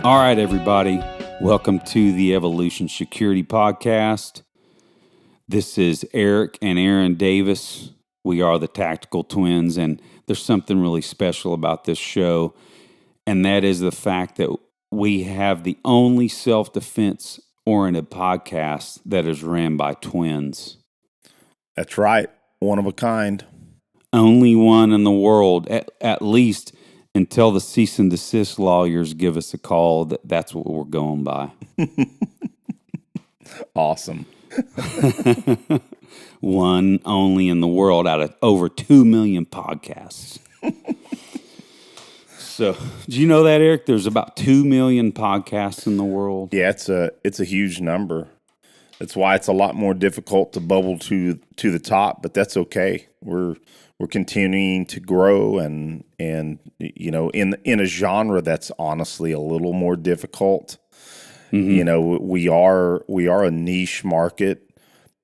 All right, everybody. Welcome to the Evolution Security Podcast. This is Eric and Aaron Davis. We are the Tactical Twins, and there's something really special about this show, and that is the fact that we have the only self-defense-oriented podcast that is ran by twins. That's right. One of a kind. Only one in the world, at least until the cease and desist lawyers give us a call. That's what we're going by. Awesome. One only in the world out of over 2 million podcasts. So, do you know that, Eric? There's about 2 million podcasts in the world. Yeah, it's a huge number. That's why it's a lot more difficult to bubble to the top, but that's okay. We're continuing to grow and you know, in a genre that's honestly a little more difficult. Mm-hmm. You know, we are a niche market.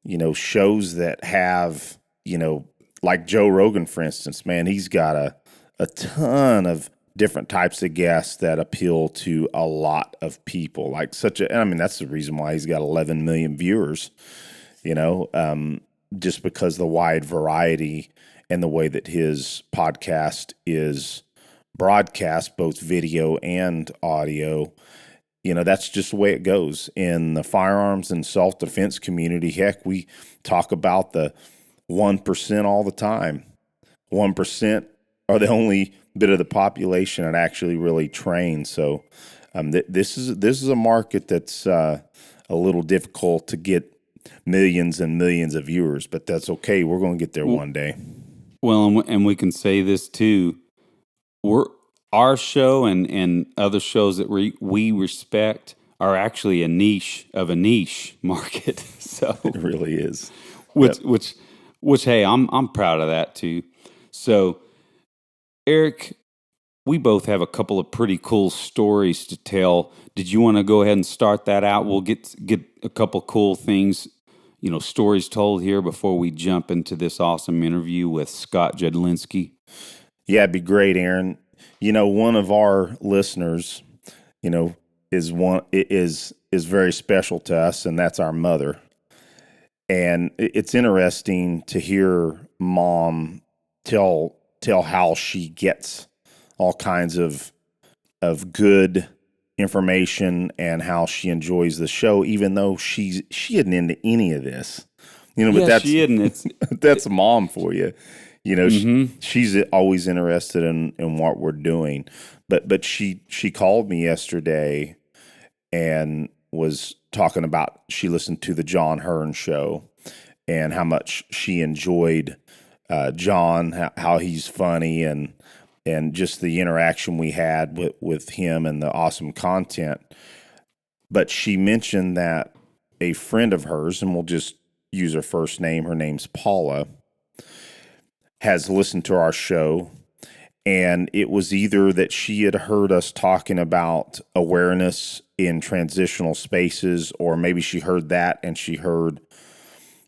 You know, shows that have, you know, like Joe Rogan, for instance, man, he's got a ton of different types of guests that appeal to a lot of people. Like that's the reason why he's got 11 million viewers, you know, just because the wide variety and the way that his podcast is broadcast, both video and audio. You know, that's just the way it goes in the firearms and self-defense community. Heck, we talk about the 1% all the time. 1% are the only bit of the population that actually really trains. So this is a market that's a little difficult to get millions and millions of viewers, but that's okay. We're going to get there one day. Well, and we can say this too. Our show and other shows that we respect are actually a niche market. So it really is. Which hey, I'm proud of that too. So, Eric, we both have a couple of pretty cool stories to tell. Did you want to go ahead and start that out? We'll get a couple cool things, you know, stories told here before we jump into this awesome interview with Scott Jedlinski. Yeah, it'd be great, Aaron. You know, one of our listeners, you know, is very special to us, and that's our mother. And it's interesting to hear Mom tell how she gets all kinds of good information and how she enjoys the show, even though she isn't into any of this. You know, but she isn't. That's Mom for you. You know, mm-hmm. she's always interested in what we're doing. But she called me yesterday and was talking about she listened to the John Hearn show and how much she enjoyed John, how he's funny and just the interaction we had with him and the awesome content. But she mentioned that a friend of hers, and we'll just use her first name, her name's Paula, has listened to our show, and it was either that she had heard us talking about awareness in transitional spaces, or maybe she heard that and she heard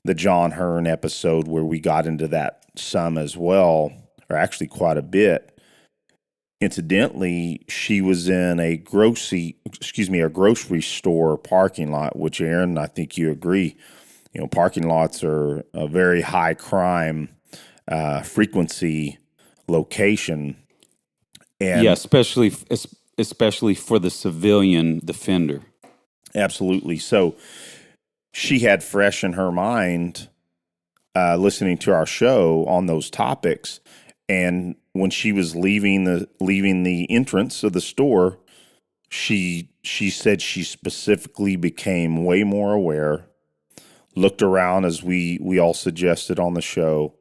the John Hearn episode where we got into that some as well, or actually quite a bit. Incidentally, she was in a grocery store parking lot, which, Aaron, I think you agree, you know, parking lots are a very high crime frequency location. And yeah, especially for the civilian defender. Absolutely. So she had fresh in her mind listening to our show on those topics, and when she was leaving the entrance of the store, she said she specifically became way more aware, looked around as we all suggested on the show.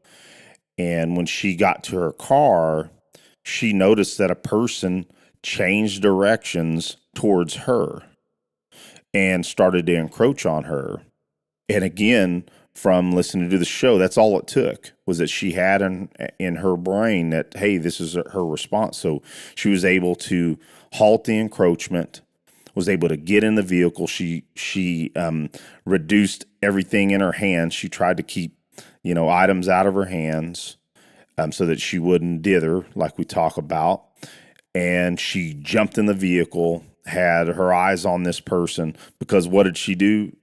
And when she got to her car, she noticed that a person changed directions towards her and started to encroach on her. And again, from listening to the show, that's all it took, was that she had in her brain that, hey, this is her response. So she was able to halt the encroachment, was able to get in the vehicle. She reduced everything in her hands. She tried to keep, items out of her hands, so that she wouldn't dither, like we talk about. And she jumped in the vehicle, had her eyes on this person, because what did she do?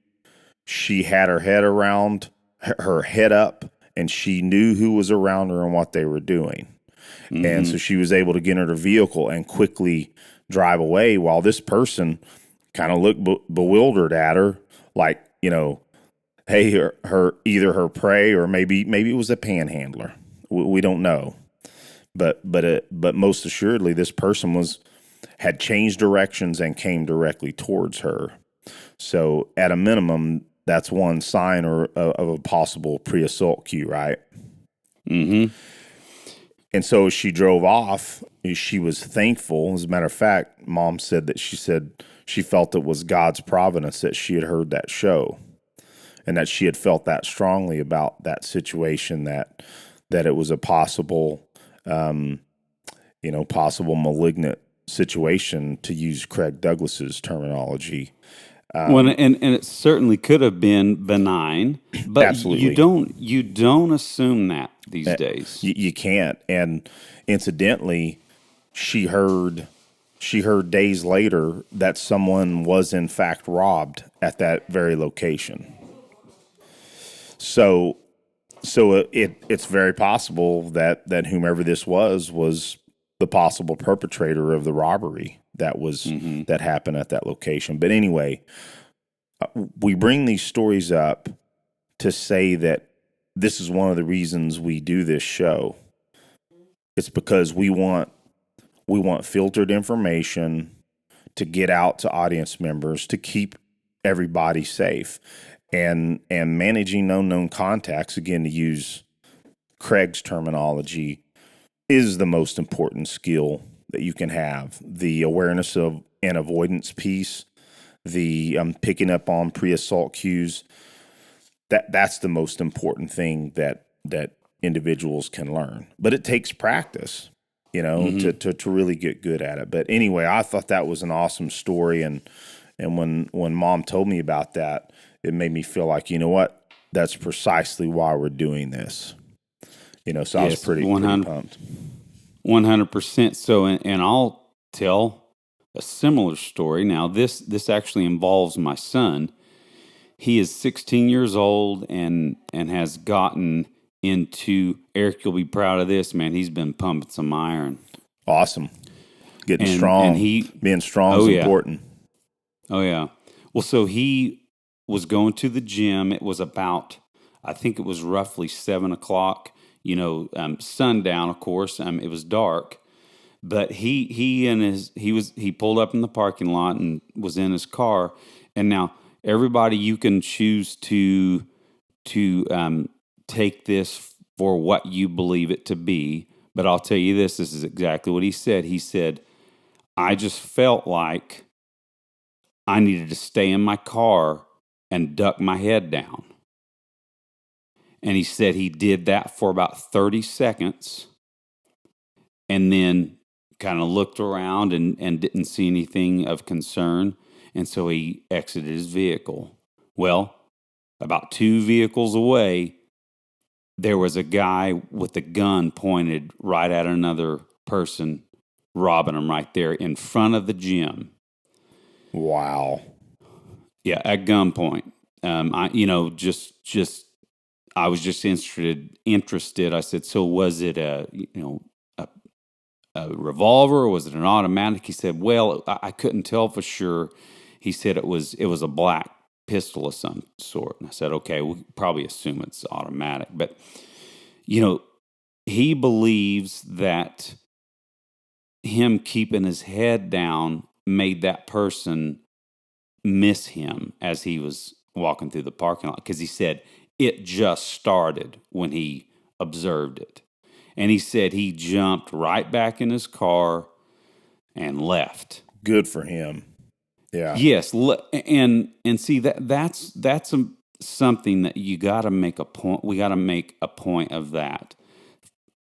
She had her head up, and she knew who was around her and what they were doing. Mm-hmm. And so she was able to get in her vehicle and quickly drive away, while this person kind of looked bewildered at her, like, hey, her either her prey, or maybe it was a panhandler. We don't know. But most assuredly, this person had changed directions and came directly towards her. So at a minimum, that's one sign of a possible pre-assault cue, right? Mm-hmm. And so as she drove off, she was thankful. As a matter of fact, Mom said that she felt it was God's providence that she had heard that show, and that she had felt that strongly about that situation, that it was a possible, possible malignant situation, to use Craig Douglas's terminology. And it certainly could have been benign, but absolutely. you don't assume that these days. You can't. And incidentally, she heard days later that someone was in fact robbed at that very location. So it's very possible that whomever this was the possible perpetrator of the robbery that happened at that location. But anyway, we bring these stories up to say that this is one of the reasons we do this show. It's because we want filtered information to get out to audience members to keep everybody safe. And managing unknown contacts, again, to use Craig's terminology, is the most important skill that you can have. The awareness of and avoidance piece, the picking up on pre-assault cues, that's the most important thing that individuals can learn. But it takes practice, to really get good at it. But anyway, I thought that was an awesome story, and when Mom told me about that, it made me feel like, what? That's precisely why we're doing this. So I was pretty pumped. 100%. So, and I'll tell a similar story. Now, this actually involves my son. He is 16 years old and has gotten into, Eric, you'll be proud of this, man. He's been pumping some iron. Awesome. Getting strong. And being strong is important. Oh, yeah. Well, so he was going to the gym. It was about, I think it was roughly 7 o'clock, sundown, of course. It was dark, but he pulled up in the parking lot and was in his car. And now everybody, you can choose to take this for what you believe it to be. But I'll tell you this is exactly what he said. He said, I just felt like I needed to stay in my car and duck my head down. And he said he did that for about 30 seconds and then kind of looked around and didn't see anything of concern. And so he exited his vehicle. Well, about 2 vehicles away, there was a guy with a gun pointed right at another person, robbing him right there in front of the gym. Wow. Yeah, at gunpoint. I was just interested. I said, so was it a revolver, or was it an automatic? He said, well, I couldn't tell for sure. He said it was a black pistol of some sort. And I said, okay, we'll probably assume it's automatic. But, he believes that him keeping his head down made that person miss him as he was walking through the parking lot, because he said it just started when he observed it. And he said he jumped right back in his car and left. Good for him. Yeah. Yes, and see that's something that you got to make a point. We got to make a point of that.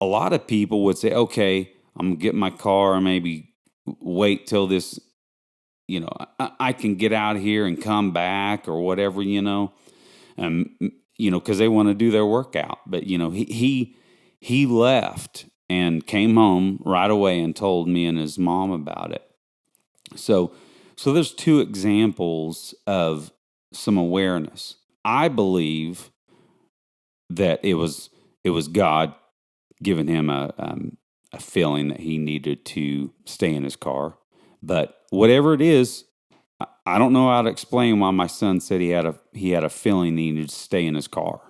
A lot of people would say, "Okay, I'm gonna get in my car and maybe wait till this, I can get out of here and come back or whatever, because they want to do their workout." But he left and came home right away and told me and his mom about it. So there's two examples of some awareness. I believe that it was God giving him a feeling that he needed to stay in his car. But whatever it is, I don't know how to explain why my son said he had a feeling he needed to stay in his car.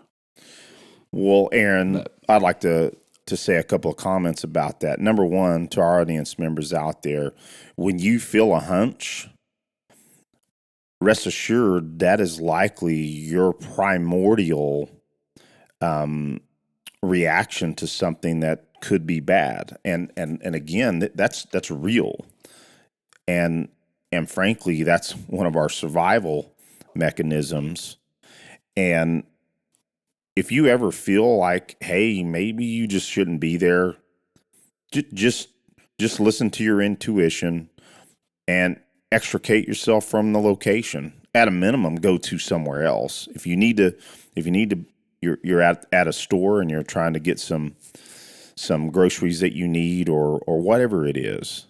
Well, Aaron, I'd like to say a couple of comments about that. Number one, to our audience members out there, when you feel a hunch, rest assured that is likely your primordial reaction to something that could be bad. And again, that's real. And frankly, that's one of our survival mechanisms. And if you ever feel like, hey, maybe you just shouldn't be there, just listen to your intuition and extricate yourself from the location. At a minimum, go to somewhere else. If you need to, you're at a store and you're trying to get some groceries that you need or whatever it is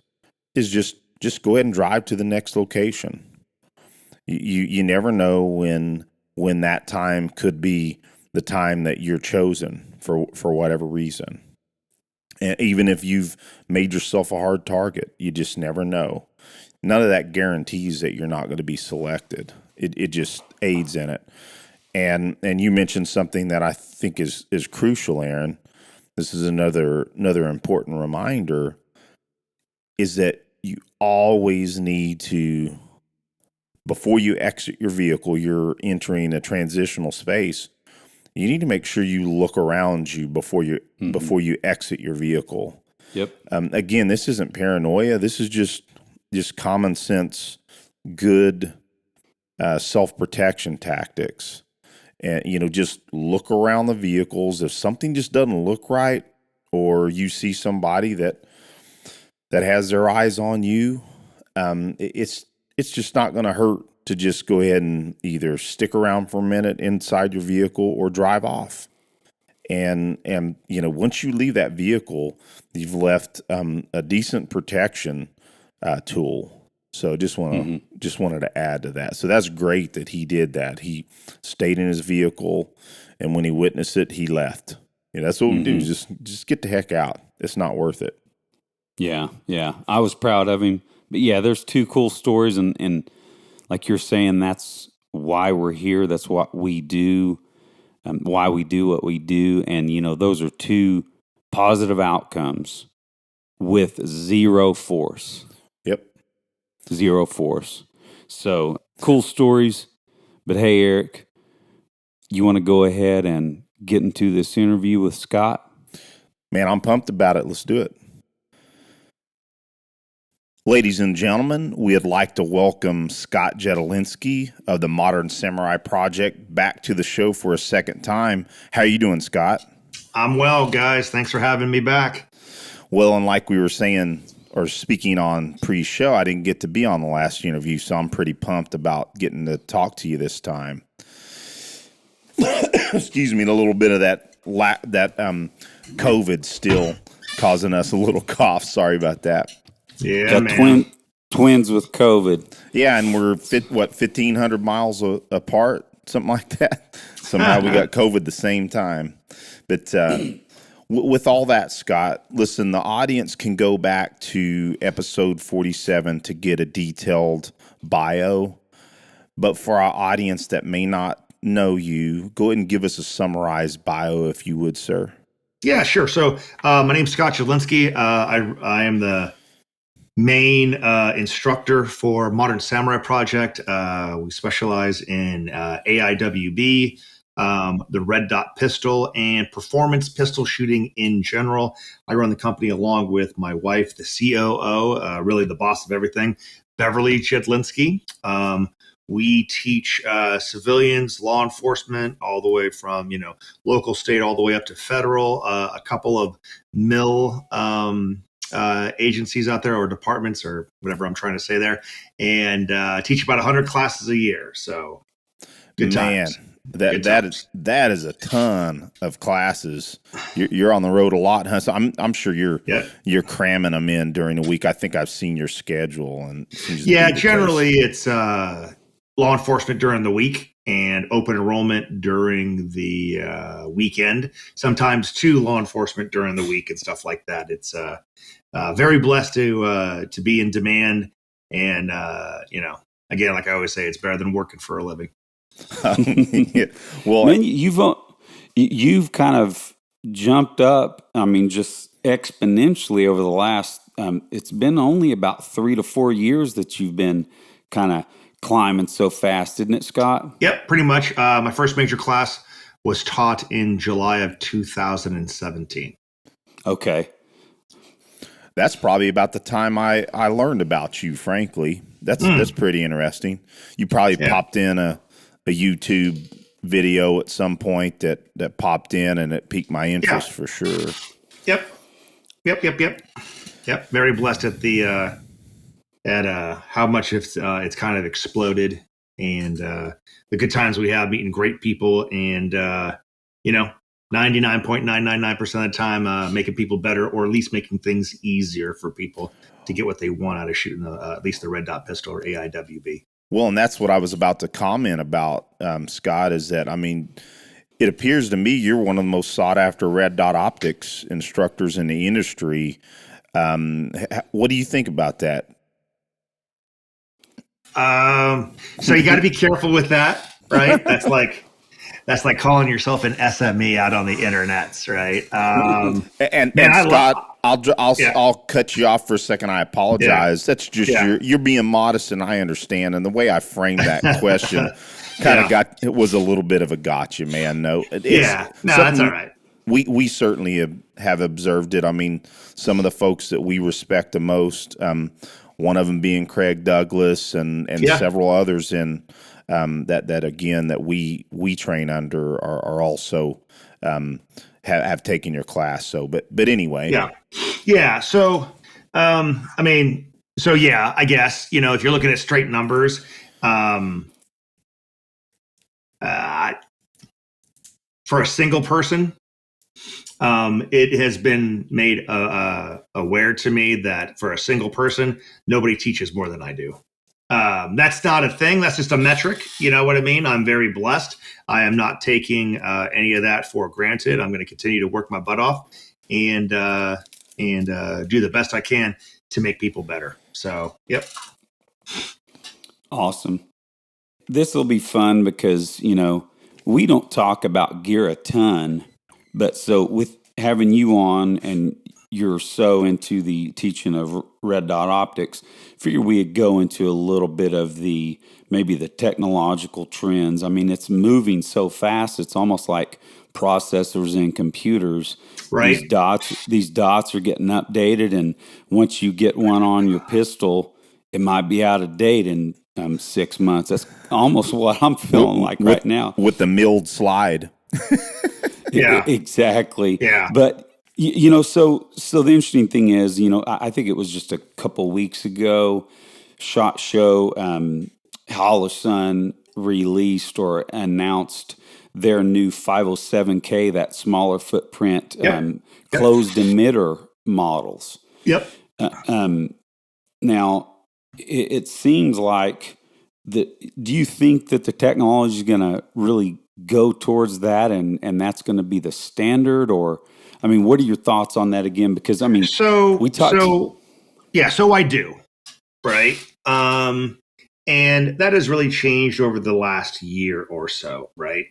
just go ahead and drive to the next location. You never know when that time could be the time that you're chosen for whatever reason. And even if you've made yourself a hard target, you just never know. None of that guarantees that you're not going to be selected. It just aids in it. And you mentioned something that I think is crucial, Aaron. This is another important reminder, is that you always need to, before you exit your vehicle, you're entering a transitional space. You need to make sure you look around you before you exit your vehicle. Yep. Again, this isn't paranoia. This is just common sense, good self-protection tactics. And just look around the vehicles. If something just doesn't look right, or you see somebody that has their eyes on you, it's just not going to hurt to just go ahead and either stick around for a minute inside your vehicle or drive off. And once you leave that vehicle, you've left a decent protection tool. So just wanted to add to that. So that's great that he did that. He stayed in his vehicle, and when he witnessed it, he left. That's what we do. Just get the heck out. It's not worth it. Yeah. I was proud of him. But yeah, there's two cool stories, and like you're saying, that's why we're here. That's what we do, why we do what we do. And, those are two positive outcomes with zero force. Yep. Zero force. So cool stories. But hey, Eric, you want to go ahead and get into this interview with Scott? Man, I'm pumped about it. Let's do it. Ladies and gentlemen, we'd like to welcome Scott Jedlinski of the Modern Samurai Project back to the show for a second time. How are you doing, Scott? I'm well, guys. Thanks for having me back. Well, and like we were saying or speaking on pre-show, I didn't get to be on the last interview, so I'm pretty pumped about getting to talk to you this time. Excuse me, a little bit of that COVID still causing us a little cough. Sorry about that. Yeah, man. Twins with COVID. Yeah, and we're 1,500 miles apart, something like that. Somehow we got COVID the same time. But with all that, Scott, listen, the audience can go back to episode 47 to get a detailed bio. But for our audience that may not know you, go ahead and give us a summarized bio, if you would, sir. Yeah, sure. So my name's Scott Jedlinski. I am the main instructor for Modern Samurai Project. We specialize in AIWB, the red dot pistol, and performance pistol shooting in general. I run the company along with my wife, the COO, really the boss of everything, Beverly Jedlinski. We teach civilians, law enforcement, all the way from local, state, all the way up to federal. A couple of mill agencies out there, or departments, or whatever I'm trying to say there, and teach about 100 classes a year. So good times. That is a ton of classes. You're on the road a lot, huh? So I'm sure you're cramming them in during the week. I think I've seen your schedule, and generally it's law enforcement during the week and open enrollment during the weekend. Sometimes too law enforcement during the week and stuff like that. It's very blessed to be in demand, and again, like I always say, it's better than working for a living. Yeah. Well, man, you've kind of jumped up. I mean, just exponentially over the last. It's been only about 3 to 4 years that you've been kind of climbing so fast, isn't it, Scott? Yep, pretty much. My first major class was taught in July of 2017. Okay. That's probably about the time I learned about you, frankly. That's pretty interesting. You probably popped in a YouTube video at some point that popped in, and it piqued my interest for sure. Yep. Very blessed at the how much it's kind of exploded, and the good times we have meeting great people, and 99.999% of the time making people better, or at least making things easier for people to get what they want out of shooting at least the red dot pistol or AIWB. Well, and that's what I was about to comment about, Scott, is that, I mean, it appears to me you're one of the most sought after red dot optics instructors in the industry. What do you think about that? So you got to be careful with that, right? That's like calling yourself an SME out on the internets, right? And Scott, I'll cut you off for a second. I apologize. That's just you're being modest, and I understand. And the way I framed that question it was a little bit of a gotcha, man. No, that's all right. We certainly have observed it. I mean, some of the folks that we respect the most, one of them being Craig Douglas, and several others in that again that we train under are also have taken your class. So, but anyway, So, I guess if you're looking at straight numbers, for a single person, it has been made aware to me that for a single person, nobody teaches more than I do. That's not a thing. That's just a metric. You know what I mean? I'm very blessed. I am not taking any of that for granted. I'm going to continue to work my butt off and do the best I can to make people better. So, yep. Awesome. This will be fun because, we don't talk about gear a ton, but so with having you on and you're so into the teaching of red dot optics, figure we'd go into a little bit of maybe the technological trends. I mean, it's moving so fast. It's almost like processors in computers. Right. These dots are getting updated. And once you get one on your pistol, it might be out of date in 6 months. That's almost what I'm feeling like right now. With the milled slide. Yeah. Exactly. Yeah. But so the interesting thing is, I think it was just a couple weeks ago, SHOT Show, Hollerson released or announced their new 507K, that smaller footprint, closed emitter models. Yep. Now, it seems like do you think that the technology is going to really go towards that, and that's going to be the standard, or? I mean, what are your thoughts on that again? Because I mean, so I do, right? And that has really changed over the last year or so, right?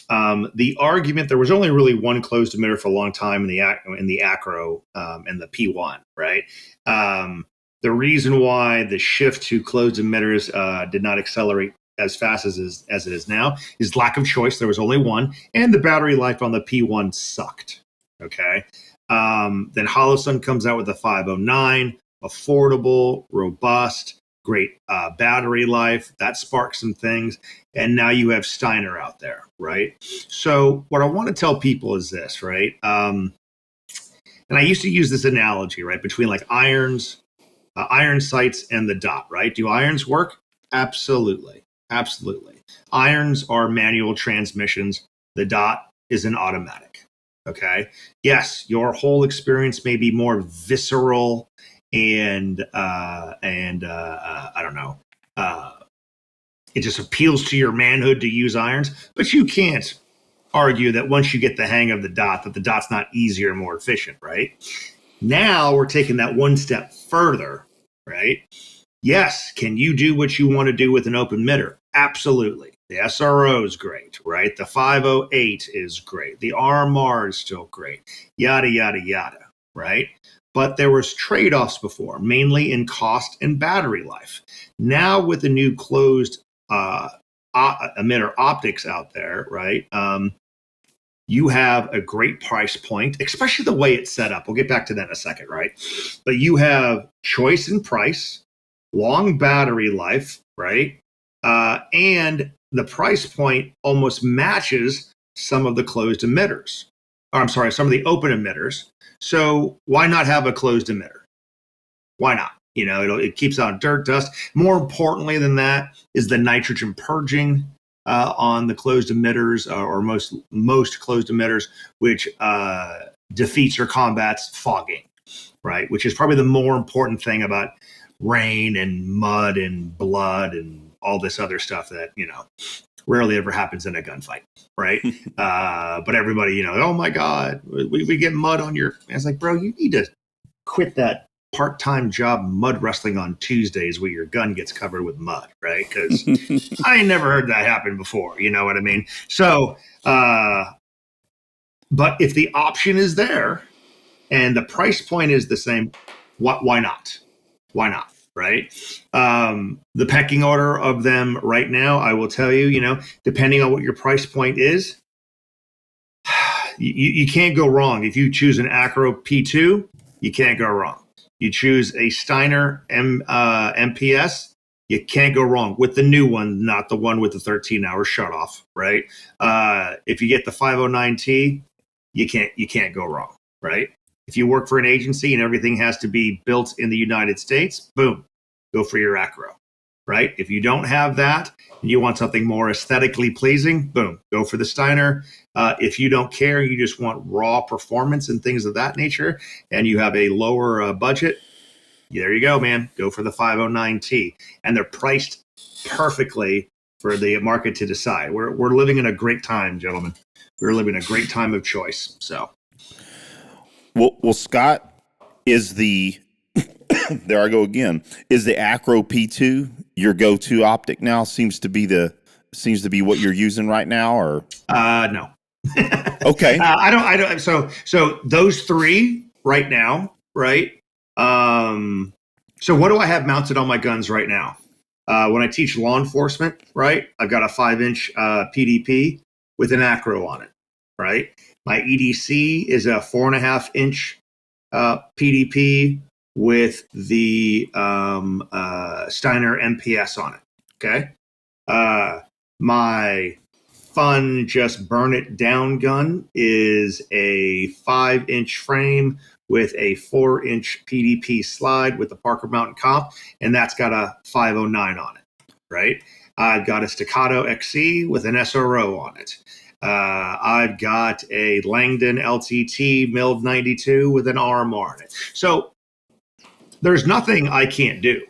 The argument, there was only really one closed emitter for a long time in the acro and the P1, right? the reason why the shift to closed emitters did not accelerate as fast as it is now is lack of choice. There was only one, and the battery life on the P1 sucked. Okay. Then Holosun comes out with the 509, affordable, robust, great battery life. That sparks some things. And now you have Steiner out there, right? So what I want to tell people is this, right? And I used to use this analogy, right, between like irons, iron sights and the dot, right? Do irons work? Absolutely. Absolutely. Irons are manual transmissions. The dot is an automatic. Okay. Yes, your whole experience may be more visceral and I don't know. It just appeals to your manhood to use irons, but you can't argue that once you get the hang of the dot, that the dot's not easier and more efficient, right? Now we're taking that one step further, right? Yes, can you do what you want to do with an open emitter? Absolutely. The SRO is great, right? The 508 is great. The RMR is still great. Yada, yada, yada, right? But there was trade-offs before, mainly in cost and battery life. Now with the new closed emitter optics out there, right? You have a great price point, especially the way it's set up. We'll get back to that in a second, right? But you have choice in price, long battery life, right? And the price point almost matches some of the closed emitters. Or, I'm sorry, some of the open emitters. So why not have a closed emitter? Why not? You know, it keeps out dirt, dust. More importantly than that is the nitrogen purging on the closed emitters, or most closed emitters, which defeats or combats fogging, right? Which is probably the more important thing about rain and mud and blood and all this other stuff that, you know, rarely ever happens in a gunfight, right? But everybody, you know, oh my God, we get mud on your... I was like, bro, you need to quit that part-time job mud wrestling on Tuesdays where your gun gets covered with mud, right? Because I ain't never heard that happen before, you know what I mean? So, but if the option is there and the price point is the same, why not? Why not? Right? The pecking order of them right now, I will tell you, you know, depending on what your price point is, you can't go wrong. If you choose an Acro P2, you can't go wrong. You choose a Steiner MPS, you can't go wrong with the new one, not the one with the 13-hour shutoff, right? If you get the 509T, you can't go wrong, right? If you work for an agency and everything has to be built in the United States, boom, go for your Acro, right? If you don't have that and you want something more aesthetically pleasing, boom, go for the Steiner. If you don't care, you just want raw performance and things of that nature, and you have a lower budget, there you go, man. Go for the 509T. And they're priced perfectly for the market to decide. We're living in a great time, gentlemen. We're living in a great time of choice. So, well, Scott, is the there I go again. Is the Acro P2 your go-to optic now? Seems to be what you're using right now, or no. Okay. I don't. So those three right now, right? So what do I have mounted on my guns right now? When I teach law enforcement, right? I've got a 5-inch PDP with an Acro on it, right? My EDC is a 4.5-inch PDP with the Steiner MPS on it. Okay. My fun, just burn it down gun is a 5-inch frame with a 4-inch PDP slide with the Parker Mountain Comp, and that's got a 509 on it, right? I've got a Staccato XC with an SRO on it. I've got a Langdon LTT milled 92 with an RMR on it. So there's nothing I can't do,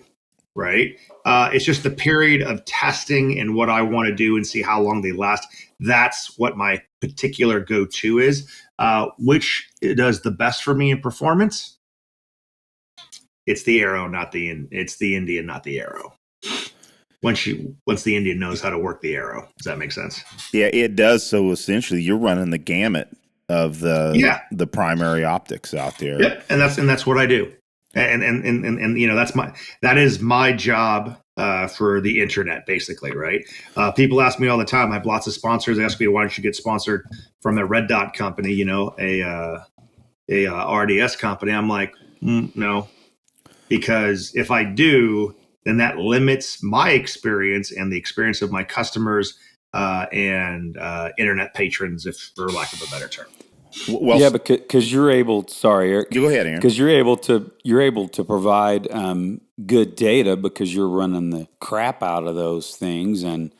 right? It's just the period of testing and what I want to do and see how long they last. That's what my particular go-to is. Which does the best for me in performance? It's the arrow, it's the Indian, not the arrow. Once the Indian knows how to work the arrow, does that make sense? Yeah, it does. So essentially, you're running the gamut of the primary optics out there. Yep, and that's what I do. And that is my job for the internet, basically, right? People ask me all the time. I have lots of sponsors ask me, why don't you get sponsored from a red dot company, a RDS company? I'm like, no, because if I do, then that limits my experience and the experience of my customers and internet patrons, if for lack of a better term. Well, yeah, because you're able. Sorry, Eric. Go ahead, Aaron. Because you're able to provide good data because you're running the crap out of those things, and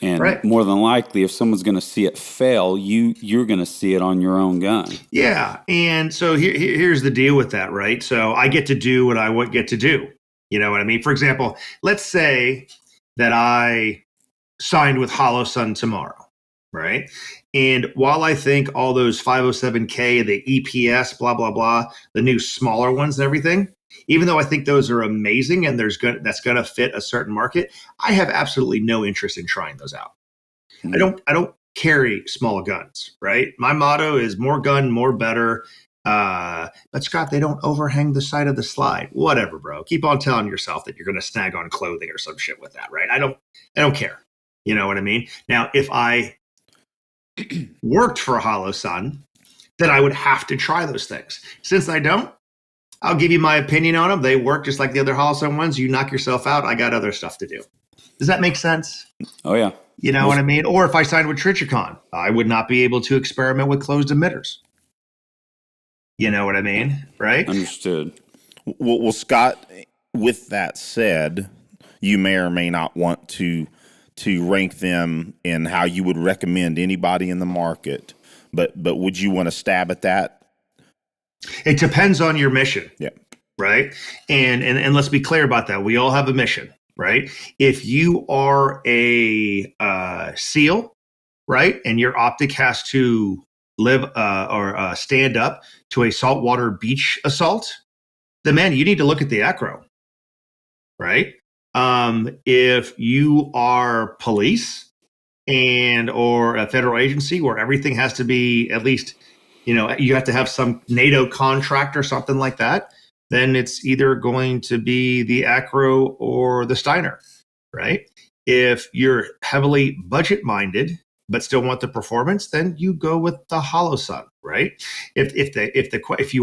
right. more than likely, if someone's going to see it fail, you're going to see it on your own gun. Yeah, and so here's the deal with that, right? So I get to do what I get to do. You know what I mean? For example, let's say that I signed with HoloSun tomorrow, right? And while I think all those 507K, the EPS, blah, blah, blah, the new smaller ones and everything, even though I think those are amazing and that's going to fit a certain market, I have absolutely no interest in trying those out. Mm-hmm. I don't carry small guns, right? My motto is more gun, more better. But Scott, they don't overhang the side of the slide. Whatever, bro. Keep on telling yourself that you're going to snag on clothing or some shit with that, right? I don't care. You know what I mean? Now, if I worked for HoloSun, then I would have to try those things. Since I don't, I'll give you my opinion on them. They work just like the other HoloSun ones. You knock yourself out. I got other stuff to do. Does that make sense? Oh, yeah. You know what I mean? Or if I signed with Trichicon, I would not be able to experiment with closed emitters. You know what I mean? Right? Understood. Well, Scott, with that said, you may or may not want to rank them in how you would recommend anybody in the market, but would you want to stab at that? It depends on your mission. Yeah. Right. And let's be clear about that. We all have a mission, right? If you are a SEAL, right, and your optic has to live or stand up to a saltwater beach assault, then man, you need to look at the acro, right? If you are police or a federal agency where everything has to be at least, you have to have some NATO contract or something like that, then it's either going to be the acro or the Steiner, right? If you're heavily budget minded but still want the performance, then you go with the HoloSun, right? If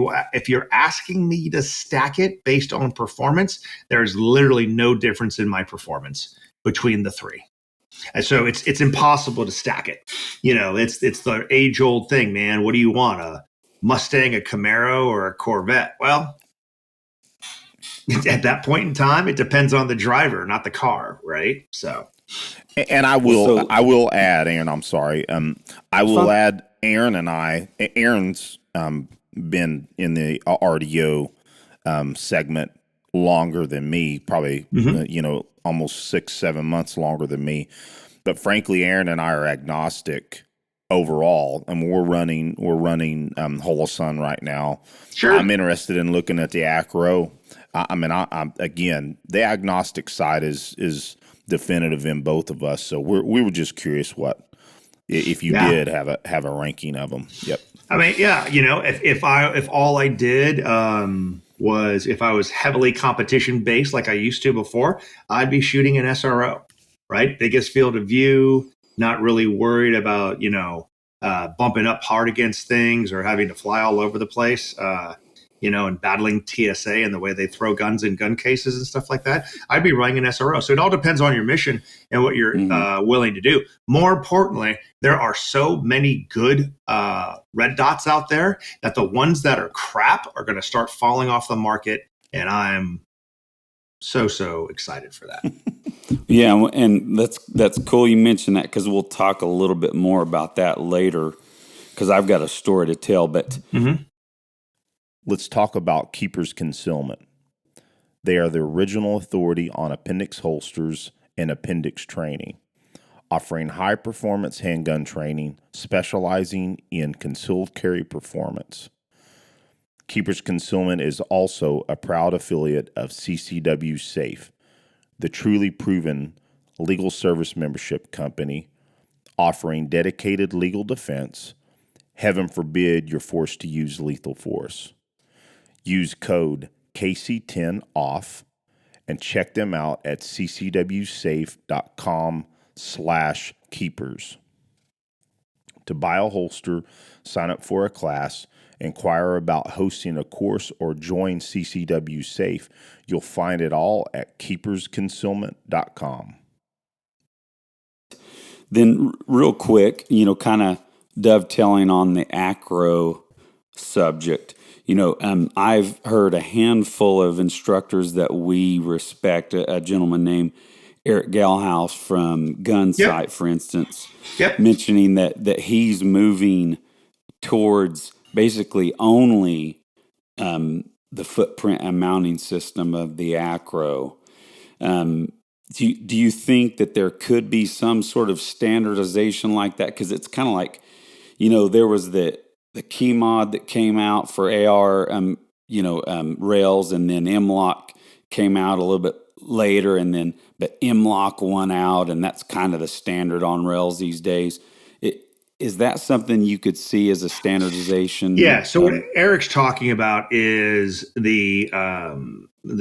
you're asking me to stack it based on performance, there's literally no difference in my performance between the three. And so it's impossible to stack it. It's the age old thing, man. What do you want? A Mustang, a Camaro, or a Corvette? Well, at that point in time, it depends on the driver, not the car, right? So. And I will add, Aaron, I'm sorry. I will add Aaron and Aaron's been in the RDO segment longer than me, probably, almost 6-7 months longer than me. But frankly, Aaron and I are agnostic overall. I mean, we're running HoloSun right now. Sure. I'm interested in looking at the acro. I'm again, the agnostic side is definitive in both of us. So we were just curious if you did have a ranking of them. Yep. I mean, yeah, if all I did was if I was heavily competition based like I used to before, I'd be shooting an SRO, right? Biggest field of view, not really worried about, bumping up hard against things or having to fly all over the place. And battling TSA and the way they throw guns in gun cases and stuff like that, I'd be running an SRO. So it all depends on your mission and what you're willing to do. More importantly, there are so many good red dots out there that the ones that are crap are going to start falling off the market. And I'm so excited for that. Yeah, and that's cool you mentioned that because we'll talk a little bit more about that later because I've got a story to tell. But let's talk about Keeper's Concealment. They are the original authority on appendix holsters and appendix training, offering high-performance handgun training, specializing in concealed carry performance. Keeper's Concealment is also a proud affiliate of CCW SAFE, the truly proven legal service membership company offering dedicated legal defense. Heaven forbid you're forced to use lethal force. Use code KC10OFF and check them out at ccwsafe.com/keepers. To buy a holster, sign up for a class, inquire about hosting a course, or join CCW Safe, you'll find it all at keepersconcealment.com. Then real quick, kind of dovetailing on the acro subject, I've heard a handful of instructors that we respect, a gentleman named Eric Galhouse from Gunsight, for instance, mentioning that he's moving towards basically only the footprint and mounting system of the acro. Do you think that there could be some sort of standardization like that? Because it's kind of like, there was the key mod that came out for AR, rails, and then M-Lock came out a little bit later, but M-Lock won out, and that's kind of the standard on rails these days. Is that something you could see as a standardization? Yeah. So what Eric's talking about is the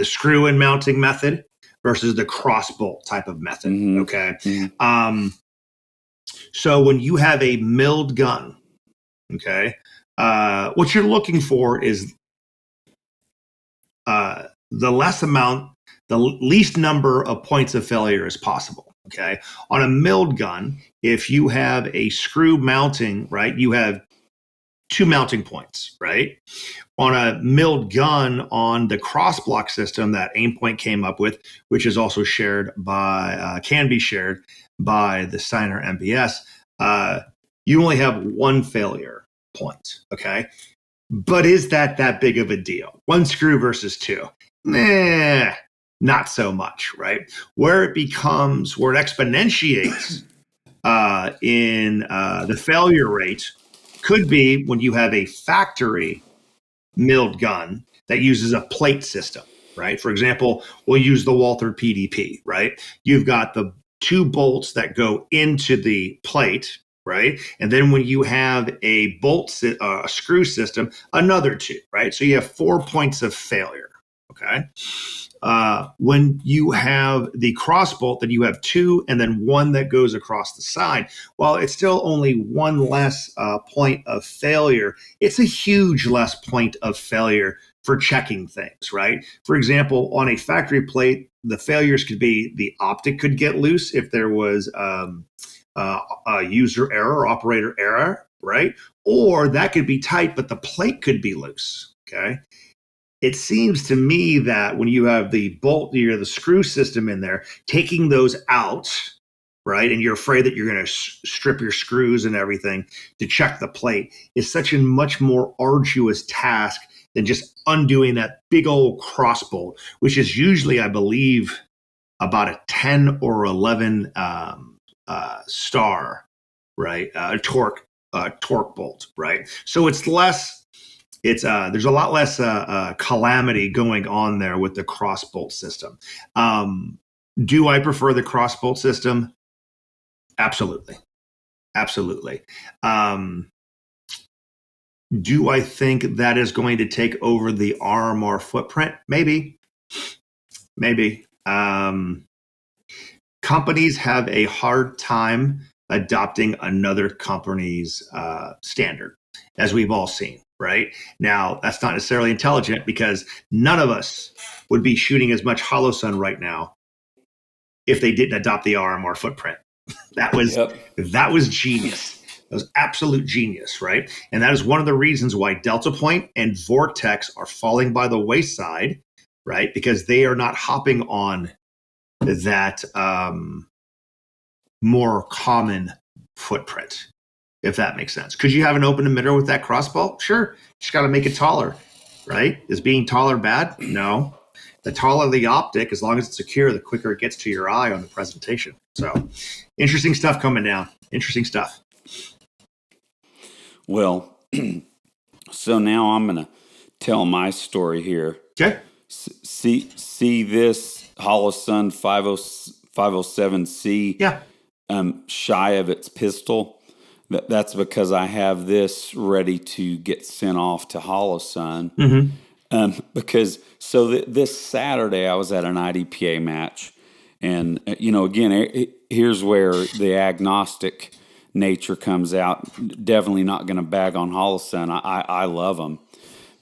screw and mounting method versus the cross bolt type of method. Mm-hmm. Okay. Mm-hmm. So when you have a milled gun, okay, what you're looking for is the least number of points of failure as possible. Okay. On a milled gun, if you have a screw mounting, right, you have 2 mounting points, right? On a milled gun on the cross block system that Aimpoint came up with, which is also shared by, can be shared by the Steiner MPS, you only have 1 failure point. Okay. But is that big of a deal? 1 screw versus 2? Nah. Not so much, right? Where it exponentiates in the failure rate could be when you have a factory milled gun that uses a plate system, right? For example, we'll use the Walther PDP, right? You've got the 2 bolts that go into the plate, right? And then when you have a screw system, another 2, right? So you have 4 points of failure, okay? When you have the cross bolt, then you have 2 and then 1 that goes across the side. Well, it's still only 1 less point of failure. It's a huge less point of failure for checking things, right? For example, on a factory plate, the failures could be the optic could get loose if there was a user error or operator error, right? Or that could be tight, but the plate could be loose, okay? It seems to me that when you have the bolt, the screw system in there, taking those out, right, and you're afraid that you're going to strip your screws and everything to check the plate is such a much more arduous task than just undoing that big old cross bolt, which is usually, I believe, about a 10 or 11 star, right, torque bolt, right? So it's less. There's a lot less calamity going on there with the cross bolt system. Do I prefer the cross bolt system? Absolutely. Do I think that is going to take over the RMR footprint? Maybe. Companies have a hard time adopting another company's standard, as we've all seen. Right now, that's not necessarily intelligent because none of us would be shooting as much hollow sun right now if they didn't adopt the RMR footprint. That was genius. That was absolute genius, right? And that is one of the reasons why Delta Point and Vortex are falling by the wayside, right? Because they are not hopping on that more common footprint. If that makes sense. Could you have an open emitter with that crossbow? Sure. Just got to make it taller, right? Is being taller bad? No. The taller the optic, as long as it's secure, the quicker it gets to your eye on the presentation. So interesting stuff coming down. Interesting stuff. Well, so now I'm going to tell my story here. Okay. See this Holosun 507C shy of its pistol. That's because I have this ready to get sent off to Holosun. Mm-hmm. Because this Saturday I was at an IDPA match, and again, here's where the agnostic nature comes out. Definitely not going to bag on Holliston. I love them,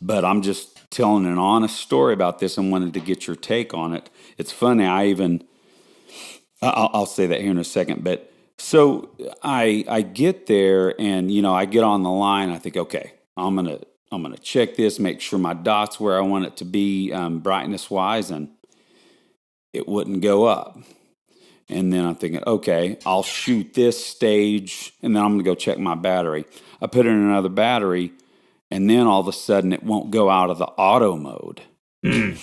but I'm just telling an honest story about this and wanted to get your take on it. It's funny. I'll say that here in a second, but so I get there and I get on the line. I think, okay, I'm gonna check this, make sure my dot's where I want it to be, brightness wise, and it wouldn't go up. And then I'm thinking, okay, I'll shoot this stage, and then I'm gonna go check my battery. I put in another battery, and then all of a sudden it won't go out of the auto mode. And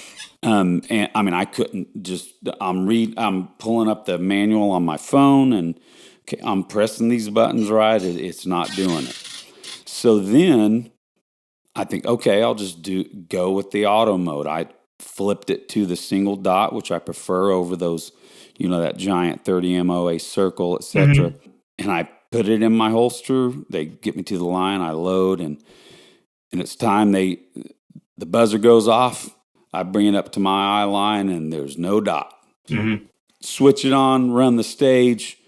I mean, I couldn't just. I'm pulling up the manual on my phone, and okay, I'm pressing these buttons right. It's not doing it. So then I think, okay, I'll just go with the auto mode. I flipped it to the single dot, which I prefer over those, that giant 30 MOA circle, etc. And I put it in my holster. They get me to the line. I load, and it's time. The buzzer goes off. I bring it up to my eye line, and there's no dot. Switch it on, run the stage,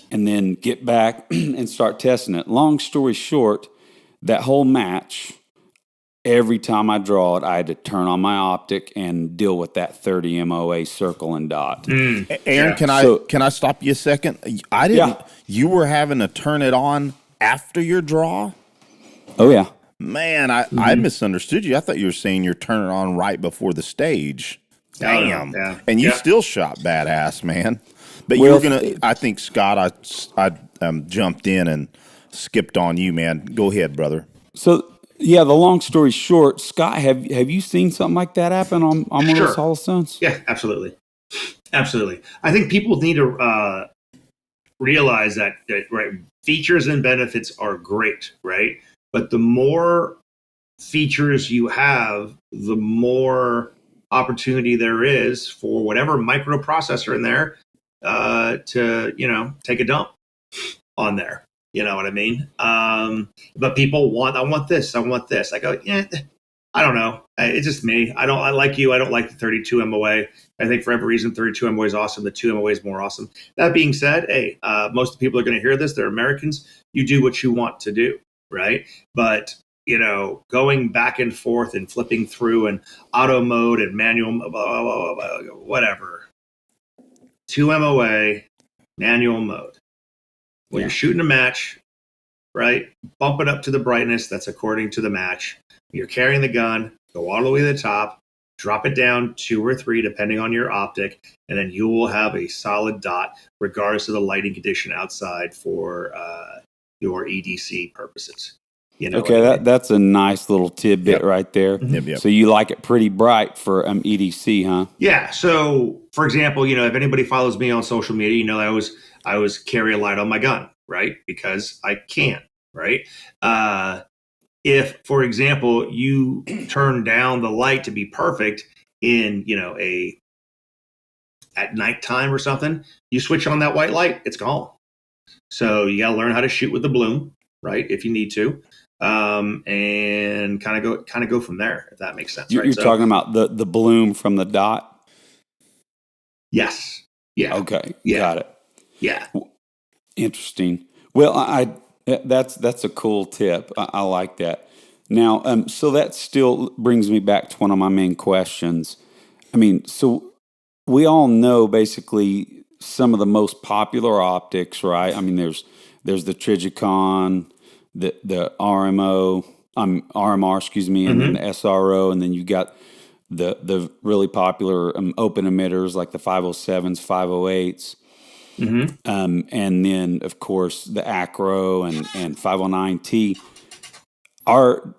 and then get back and start testing it. Long story short, that whole match, every time I draw it, I had to turn on my optic and deal with that 30 MOA circle and dot. Aaron, can I stop you a second? I didn't. Yeah. You were having to turn it on after your draw? Oh, yeah. Man, I misunderstood you. I thought you were saying you're turning it on right before the stage. Damn. Yeah. And you still shot badass, man. But you were going to, I think, Scott, I jumped in and skipped on you, man. Go ahead, brother. So, yeah, the long story short, Scott, have you seen something like that happen on one of those Hollistones? Yeah, absolutely. Absolutely. I think people need to realize that right, features and benefits are great, right? But the more features you have, the more opportunity there is for whatever microprocessor in there to take a dump on there. You know what I mean? But people I want this. I go, yeah, I don't know. It's just me. I like you. I don't like the 32 MOA. I think for every reason, 32 MOA is awesome. The 2 MOA is more awesome. That being said, hey, most of the people are going to hear this. They're Americans. You do what you want to do. Right. But, going back and forth and flipping through and auto mode and manual, blah, blah, blah, blah, whatever. 2 MOA, manual mode. When you're shooting a match, right, bump it up to the brightness that's according to the match. You're carrying the gun, go all the way to the top, drop it down 2 or 3, depending on your optic, and then you will have a solid dot, regardless of the lighting condition outside for your EDC purposes. Okay, that's a nice little tidbit right there. Yep. So you like it pretty bright for EDC, huh? Yeah. So, for example, if anybody follows me on social media, I always carry a light on my gun, right? Because I can, right? If, for example, you turn down the light to be perfect in, at nighttime or something, you switch on that white light, it's gone. So you got to learn how to shoot with the bloom, right? If you need to, and kind of go from there, if that makes sense. You're talking about the bloom from the dot. Yes. Yeah. Okay. Yeah. Got it. Yeah. Interesting. Well, that's a cool tip. I like that. Now, so that still brings me back to one of my main questions. I mean, so we all know basically some of the most popular optics, right? I mean, there's the Trigicon, the RMR, and then the SRO, and then you got the really popular open emitters like the 507s, 508s. And then, of course, the Acro and 509T.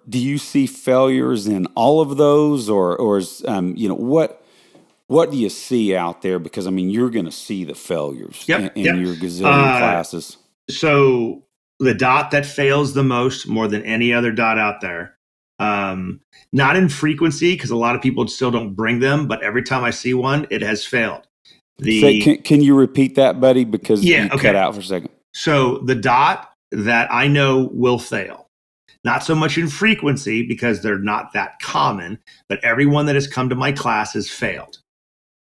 Do you see failures in all of those, or is what do you see out there? Because I mean, you're going to see the failures in your gazillion classes. So the dot that fails the most, more than any other dot out there, not in frequency, because a lot of people still don't bring them, but every time I see one, it has failed. Can you repeat that, buddy? Because you cut out for a second. So the dot that I know will fail not so much in frequency because they're not that common, but everyone that has come to my class has failed,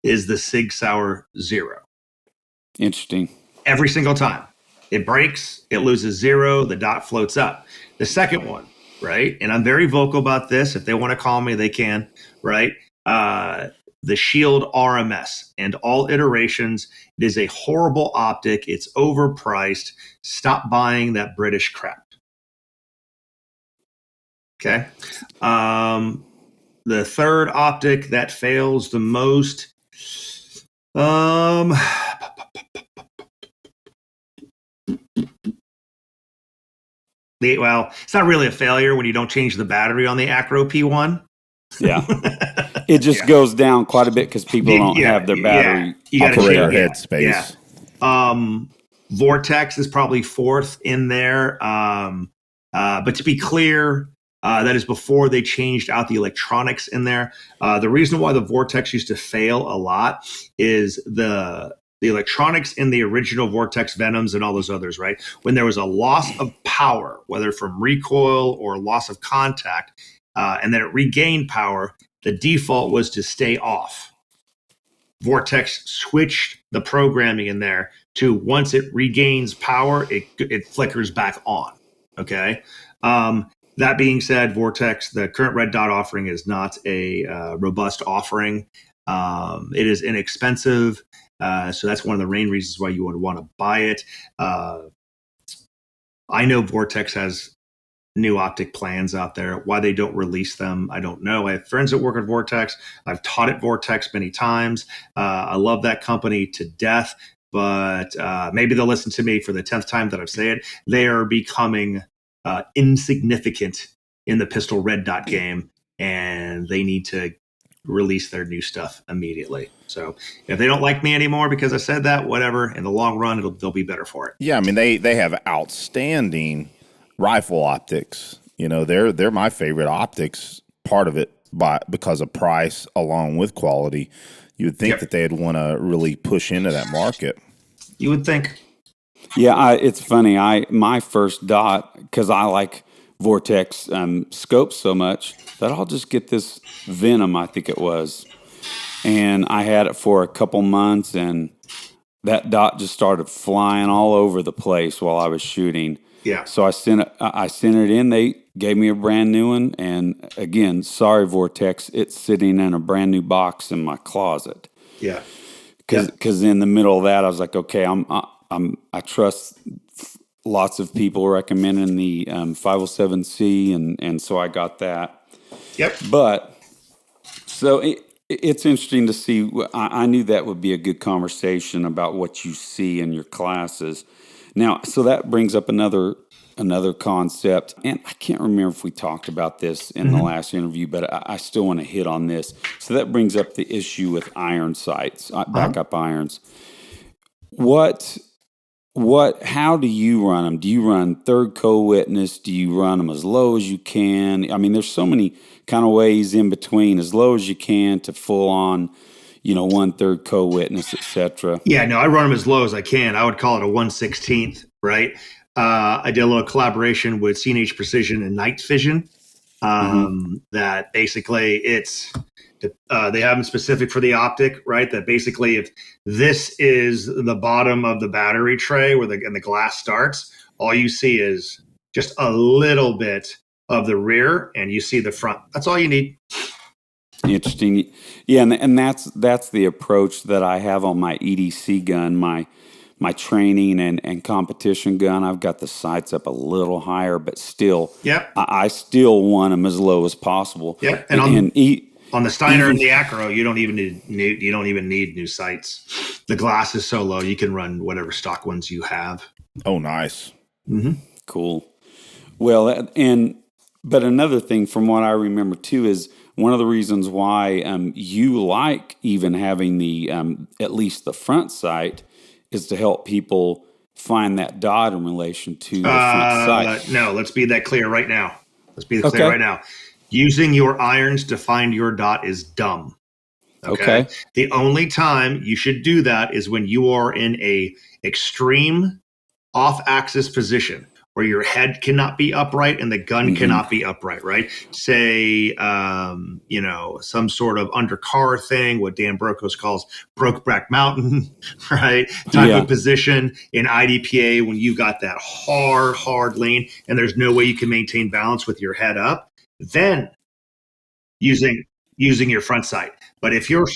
is the Sig Sauer 0. Interesting. Every single time. It breaks, it loses 0, the dot floats up. The second one, right? And I'm very vocal about this. If they want to call me, they can, right? The Shield RMS and all iterations. It is a horrible optic. It's overpriced. Stop buying that British crap. Okay. The third optic that fails the most. Well, it's not really a failure when you don't change the battery on the Acro P1. Yeah. It just goes down quite a bit because people don't have their battery operator headspace. Vortex is probably fourth in there. But to be clear, that is before they changed out the electronics in there. The reason why the Vortex used to fail a lot is the electronics in the original Vortex Venoms and all those others, right? When there was a loss of power, whether from recoil or loss of contact, and then it regained power, the default was to stay off. Vortex switched the programming in there to once it regains power, it flickers back on. Okay. That being said, Vortex, the current red dot offering is not a robust offering. It is inexpensive. So that's one of the main reasons why you would want to buy it. I know Vortex has new optic plans out there. Why they don't release them, I don't know. I have friends that work at Vortex. I've taught at Vortex many times. I love that company to death, but maybe they'll listen to me for the 10th time that I've said it. They are becoming insignificant in the pistol red dot game, and they need to release their new stuff immediately. So if they don't like me anymore because I said that, whatever, in the long run, they'll be better for it. Yeah, I mean, they have outstanding rifle optics. You know, they're my favorite optics, part of it because of price along with quality. You would think that they'd want to really push into that market. You would think. Yeah, it's funny. My first dot, because I like Vortex scopes so much, that I'll just get this Venom, I think it was. And I had it for a couple months, and that dot just started flying all over the place while I was shooting. Yeah. So I sent it in. They gave me a brand new one. And again, sorry, Vortex, it's sitting in a brand new box in my closet. Yeah. Because in the middle of that, I was like, okay, I trust lots of people recommending the 507C, and so I got that. Yep. But so it's interesting to see. I knew that would be a good conversation about what you see in your classes. Now, so that brings up another concept, and I can't remember if we talked about this in the last interview, but I still want to hit on this. So that brings up the issue with iron sights, backup irons. How do you run them? Do you run third co-witness? Do you run them as low as you can? I mean, there's so many kind of ways in between, as low as you can to full on, 1/3 co-witness, etc. Yeah, no, I run them as low as I can. I would call it a 1/16, right? I did a little collaboration with CNH Precision and Night Vision. That basically they have them specific for the optic, right? That basically, if this is the bottom of the battery tray where the glass starts, all you see is just a little bit of the rear, and you see the front. That's all you need. Interesting. Yeah, and that's the approach that I have on my EDC gun, my training and competition gun. I've got the sights up a little higher, but still, I still want them as low as possible. Yeah, and on the Steiner and the Acro, you don't even need new sights. The glass is so low, you can run whatever stock ones you have. Oh, nice. Mm-hmm. Cool. Well, but another thing from what I remember too is one of the reasons why you like even having the at least the front sight is to help people find that dot in relation to the front sight. No, let's be that clear right now. Clear right now. Using your irons to find your dot is dumb. Okay. The only time you should do that is when you are in a extreme off-axis position. where your head cannot be upright and the gun cannot be upright, right? Say, some sort of undercar thing, what Dan Brokos calls Brokeback Mountain, right? Type of position in IDPA when you got that hard lean and there's no way you can maintain balance with your head up, then using your front sight. But if you're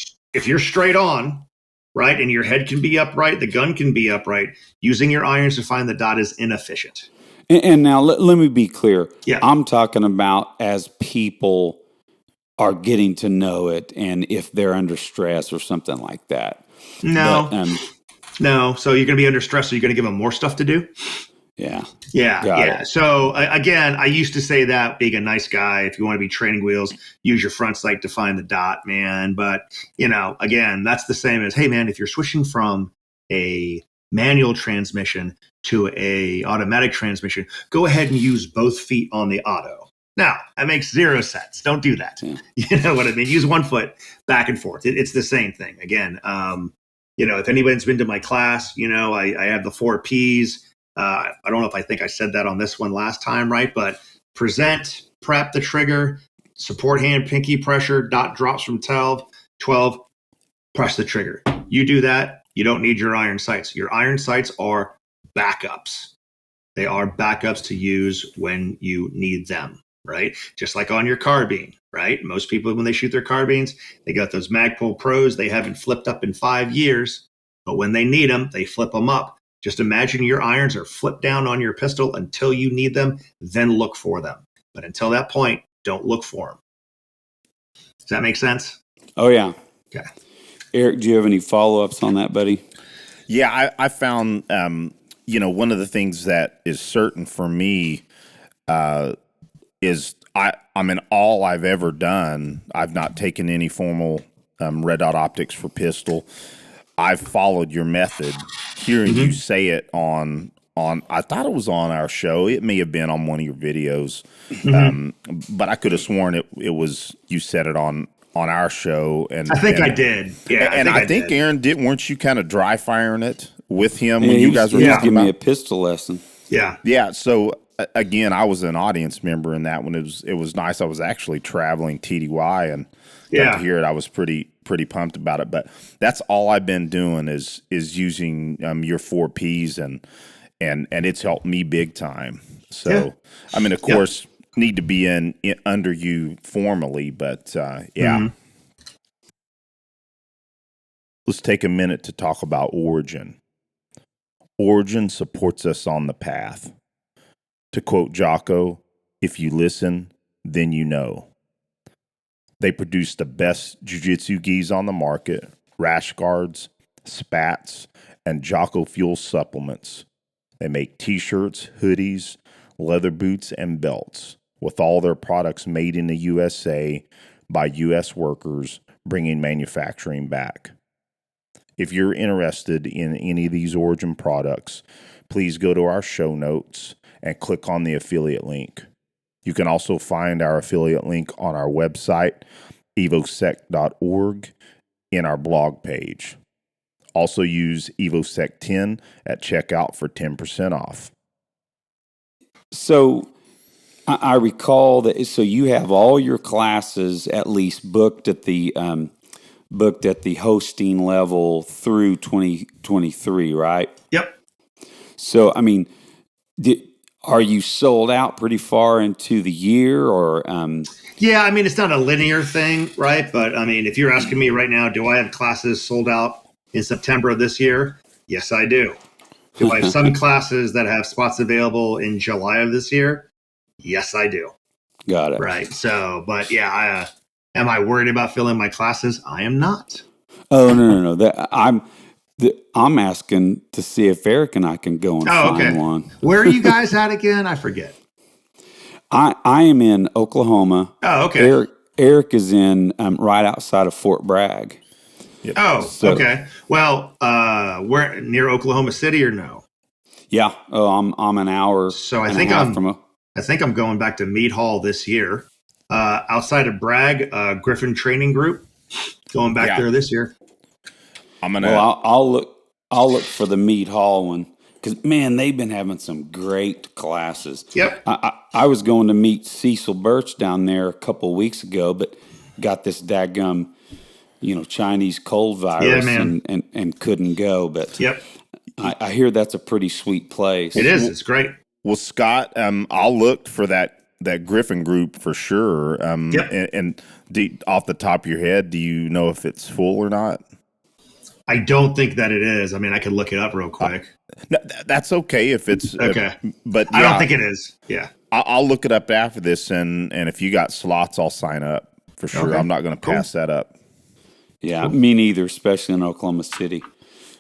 straight on, right, and your head can be upright, the gun can be upright, using your irons to find the dot is inefficient. And now let me be clear. Yeah. I'm talking about as people are getting to know it and if they're under stress or something like that. No. But, no. So you're going to be under stress, so you're going to give them more stuff to do? Yeah. Yeah. So again, I used to say that being a nice guy, if you want to be training wheels, use your front sight to find the dot, man. But, again, that's the same as, hey, man, if you're switching from a manual transmission to a automatic transmission, go ahead and use both feet on the auto. Now, that makes zero sense. Don't do that. Yeah. You know what I mean? Use one foot back and forth. It's the same thing. Again, if anybody's been to my class, I have the 4 Ps. I don't know if I think I said that on this one last time, right? But present, prep the trigger, support hand, pinky pressure, dot drops from 12, press the trigger. You do that, you don't need your iron sights. Your iron sights are backups. They are backups to use when you need them, right? Just like on your carbine, right? Most people, when they shoot their carbines, they got those Magpul Pros they haven't flipped up in 5 years, but when they need them, they flip them up. Just imagine your irons are flipped down on your pistol until you need them, then look for them. But until that point, don't look for them. Does that make sense? Oh, yeah. Okay. Eric, do you have any follow-ups on that, buddy? Yeah, I found, one of the things that is certain for me is all I've ever done, I've not taken any formal red dot optics for pistol. I've followed your method. Hearing you say it on I thought it was on our show. It may have been on one of your videos, but I could have sworn it was you said it on our show. And I think I did. Yeah, I think Aaron weren't you kind of dry firing it with him when he you guys were talking giving about me a pistol lesson? Yeah. Yeah. So again, I was an audience member in that one. It was nice. I was actually traveling TDY and got to hear it. I was pretty pumped about it. But that's all I've been doing is using your 4 Ps and it's helped me big time. So of course, need to be in under you formally, but Let's take a minute to talk about Origin. Origin supports us on the path. To quote Jocko, if you listen, then you know. They produce the best jiu-jitsu gis on the market, rash guards, spats, and Jocko Fuel supplements. They make t-shirts, hoodies, leather boots, and belts, with all their products made in the USA by U.S. workers, bringing manufacturing back. If you're interested in any of these Origin products, please go to our show notes and click on the affiliate link. You can also find our affiliate link on our website, evosec.org, in our blog page. Also use EvoSec10 at checkout for 10% off. So I recall that. So you have all your classes at least booked at the hosting level through 2023, right? Yep. So are you sold out pretty far into the year, or? Yeah, it's not a linear thing, right? But if you're asking me right now, do I have classes sold out in September of this year? Yes, I do. Do I have some classes that have spots available in July of this year? Yes, I do. Got it. Right. So, but yeah, am I worried about filling my classes? I am not. Oh, no. I'm asking to see if Eric and I can go and find one. Where are you guys at again? I forget. I am in Oklahoma. Oh, okay. Eric is in right outside of Fort Bragg. Yep. Oh, okay. Well, we're near Oklahoma City or no? Yeah. Oh, I'm an hour. So I think I'm going back to Mead Hall this year. Outside of Bragg, Griffin Training Group. Going back there this year. I'll look for the Mead Hall one. Because, man, they've been having some great classes. Yep. I was going to meet Cecil Birch down there a couple of weeks ago, but got this daggum, Chinese cold virus and couldn't go. But yep. I hear that's a pretty sweet place. It is. It's great. Well, Scott, I'll look for that Griffin group for sure. Yep. And off the top of your head, do you know if it's full or not? I don't think that it is. I mean, I could look it up real quick. No, that's okay if it's okay. But I don't think it is. Yeah. I'll look it up after this, and if you got slots, I'll sign up for sure. Okay. I'm not going to pass that up. Yeah, me neither, especially in Oklahoma City.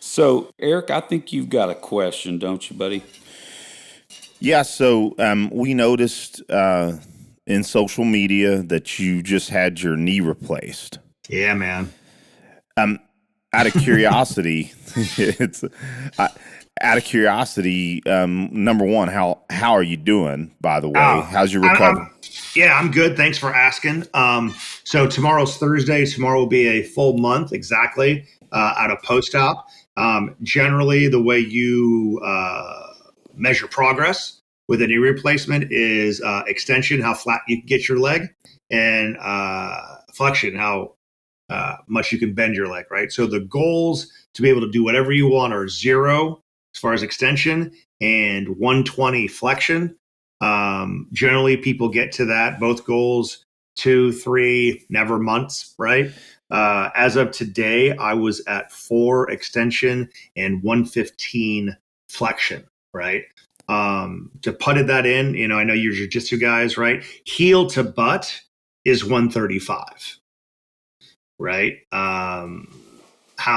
So, Eric, I think you've got a question, don't you, buddy? Yeah, so we noticed in social media that you just had your knee replaced. Yeah, man. Out of curiosity, number one, how are you doing, by the way? How's your recovery? I'm good. Thanks for asking. So tomorrow's Thursday. Tomorrow will be a full month exactly out of post-op. Generally, the way you measure progress with a knee replacement is extension, how flat you can get your leg, and flexion, how much you can bend your leg, right? So the goals to be able to do whatever you want are 0 as far as extension and 120 flexion. Generally, people get to that, both goals, 2, 3, never months, right? As of today, I was at 4 extension and 115 flexion, right? To putted that in, I know you're jiu-jitsu guys, right? Heel to butt is 135. Right? How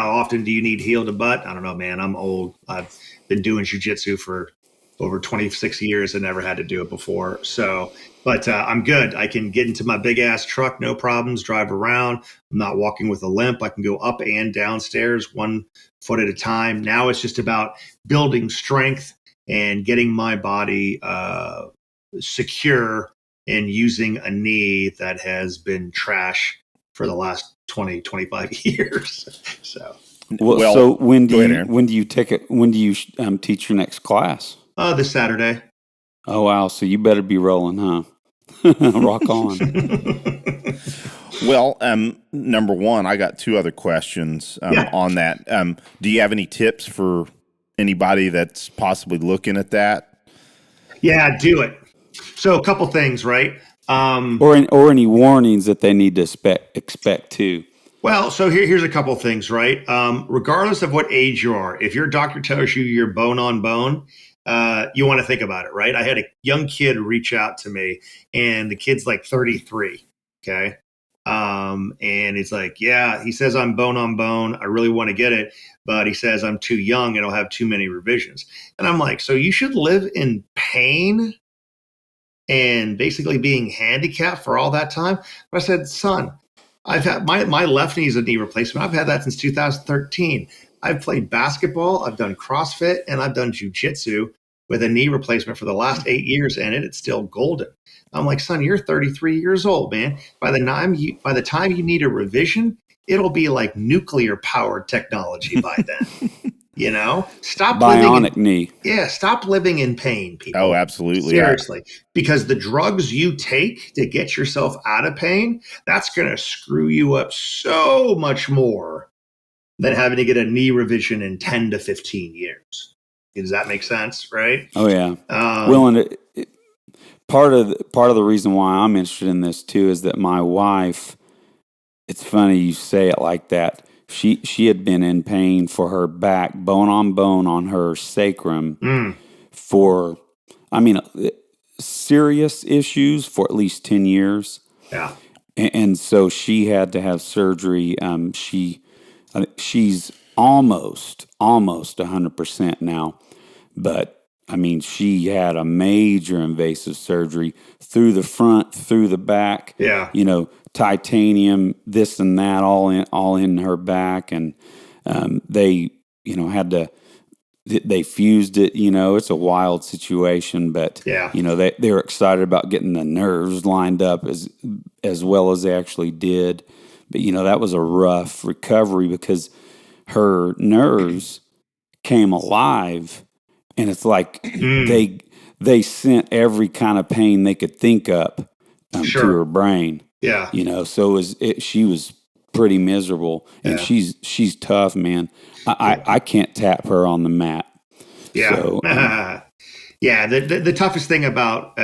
often do you need heel to butt? I don't know, man. I'm old. I've been doing jiu-jitsu for over 26 years and never had to do it before. So, but I'm good. I can get into my big ass truck, no problems, drive around. I'm not walking with a limp. I can go up and down stairs 1 foot at a time. Now it's just about building strength and getting my body secure and using a knee that has been trash for the last 20, 25 years. So when do you teach your next class? This Saturday. Oh, wow. So you better be rolling, huh? Rock on. Well, number one, I got 2 other questions on that. Do you have any tips for anybody that's possibly looking at that? Yeah, do it. So a couple things, right? Or any warnings that they need to expect too. Well, so here's a couple things, right? Regardless of what age you are, if your doctor tells you you're bone on bone, you want to think about it, right? I had a young kid reach out to me, and the kid's like 33, okay? And it's like, yeah, he says I'm bone on bone. I really want to get it, but he says I'm too young and I'll have too many revisions. And I'm like, so you should live in pain and basically being handicapped for all that time? But I said, son, I've had my left knee is a knee replacement. I've had that since 2013. I've played basketball, I've done CrossFit, and I've done jiu-jitsu with a knee replacement for the last 8 years, and it's still golden. I'm like, son, you're 33 years old, man. By the time you need a revision, it'll be like nuclear powered technology by then. Stop bionic knee. Yeah, stop living in pain, people. Oh, absolutely. Seriously. Because the drugs you take to get yourself out of pain, that's going to screw you up so much more than having to get a knee revision in 10 to 15 years. Does that make sense, right? Oh, yeah. Part of the reason why I'm interested in this, too, is that my wife, it's funny you say it like that, She had been in pain for her back, bone on her sacrum for, serious issues for at least 10 years. Yeah. And so she had to have surgery. She's almost 100% now. But, she had a major invasive surgery through the front, through the back. Yeah. Titanium, this and that, all in her back, and they they fused it. It's a wild situation, but yeah. They were excited about getting the nerves lined up as well as they actually did. But that was a rough recovery because her nerves came alive And it's like Mm, they sent every kind of pain they could think up to sure. her brain. Yeah. So she was pretty miserable, and Yeah. she's tough, man. Yeah. I can't tap her on the mat. So Yeah. The toughest thing about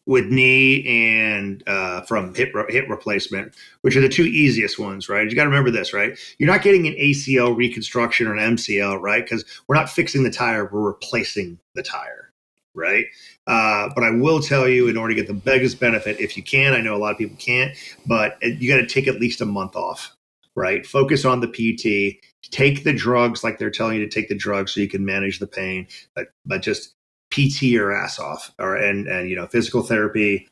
with knee and from hip replacement, which are the two easiest ones, right? You got to remember this, right? You're not getting an ACL reconstruction or an MCL, right? Because we're not fixing the tire, we're replacing the tire, right? But I will tell you, in order to get the biggest benefit, if you can, I know a lot of people can't, but you got to take at least a month off, right? Focus on the PT, take the drugs like they're telling you to take the drugs so you can manage the pain, but just PT your ass off, and physical therapy.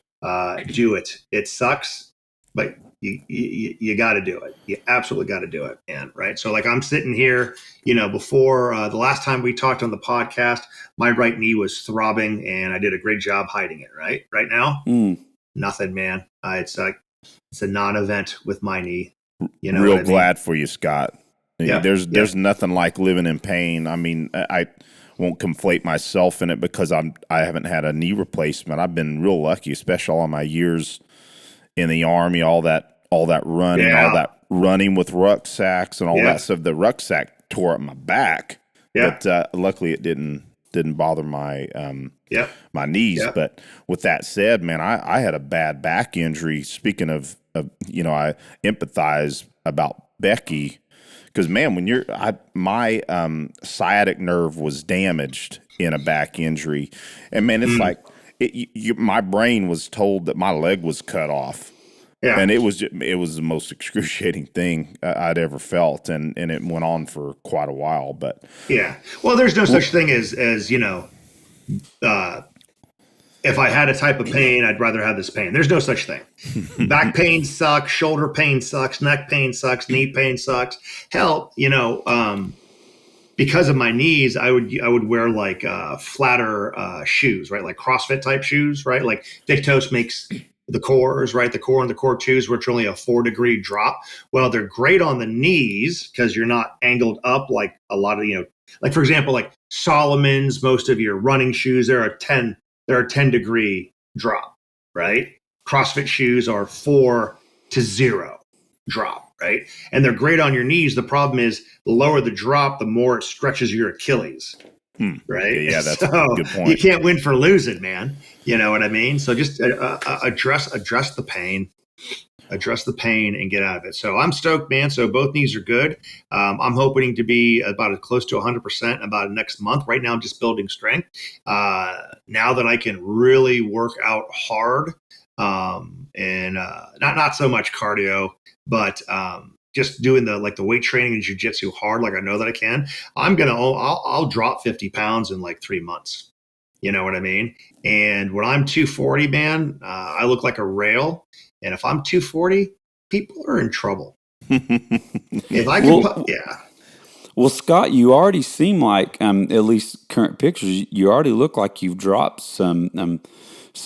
Do it. It sucks, but you got to do it. You absolutely got to do it, man. Right. So like I'm sitting here, before the last time we talked on the podcast, my right knee was throbbing, and I did a great job hiding it. Right now, nothing, man. It's a non-event with my knee. Real glad for you, Scott. Yep. There's nothing like living in pain. I mean, I won't conflate myself in it because I haven't had a knee replacement. I've been real lucky, especially all my years in the Army, all that running, all that running with rucksacks and all that stuff. The rucksack tore up my back, but luckily it didn't bother my my knees. But with that said, man, I had a bad back injury. Speaking of I empathize about Becky. Because, man, when my sciatic nerve was damaged in a back injury, and man, it's like my brain was told that my leg was cut off, and it was the most excruciating thing I'd ever felt, and it went on for quite a while. But well, there's no such thing as if I had a type of pain, I'd rather have this pain. There's no such thing. Back pain sucks. Shoulder pain sucks. Neck pain sucks. Knee pain sucks. Hell, because of my knees, I would wear like flatter shoes, right? Like CrossFit type shoes, right? Like Victos makes the cores, right? The core and the core twos, which are only a 4-degree drop. Well, they're great on the knees because you're not angled up like a lot of, like for example, like Solomon's, most of your running shoes, they're a 10-degree drop, right? CrossFit shoes are 4 to 0 drop, right? And they're great on your knees. The problem is the lower the drop, the more it stretches your Achilles, right? Yeah, that's a good point. You can't win for losing, man. You know what I mean? So just address the pain. Address the pain and get out of it. So I'm stoked, man. So both knees are good. I'm hoping to be about as close to 100% about next month. Right now, I'm just building strength. Now that I can really work out hard, and not so much cardio, but just doing the weight training and jiu-jitsu hard, like I know that I can. I'll drop 50 pounds in like 3 months. You know what I mean? And when I'm 240, man, I look like a rail. And if I'm 240, people are in trouble. If I can, Well, Scott, you already seem like, at least current pictures, you already look like you've dropped some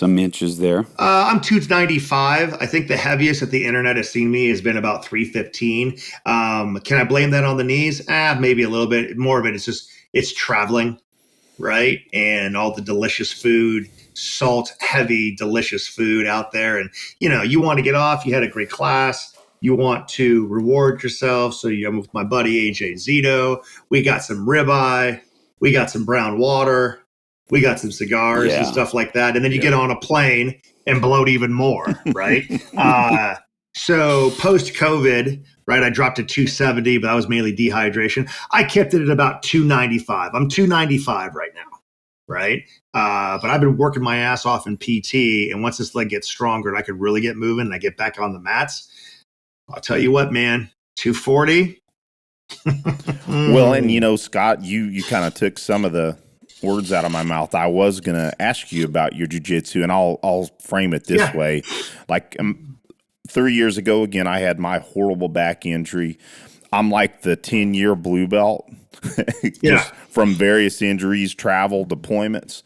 inches there. I'm 295. I think the heaviest that the internet has seen me has been about 315. Can I blame that on the knees? Maybe a little bit. More of it is it's traveling, right? And all the delicious food. Salt heavy, delicious food out there. And, you want to get off. You had a great class. You want to reward yourself. So I'm with my buddy, AJ Zito. We got some ribeye. We got some brown water. We got some cigars and stuff like that. And then you get on a plane and bloat even more, right? So post-COVID, right, I dropped to 270, but that was mainly dehydration. I kept it at about 295. I'm 295 right now. Right. But I've been working my ass off in PT. And once this leg gets stronger and I could really get moving and I get back on the mats, I'll tell you what, man, 240. Well, and Scott, you kind of took some of the words out of my mouth. I was going to ask you about your jiu-jitsu, and I'll frame it this way. Like 3 years ago, again, I had my horrible back injury. I'm like the 10-year blue belt. Just from various injuries, travel, deployments.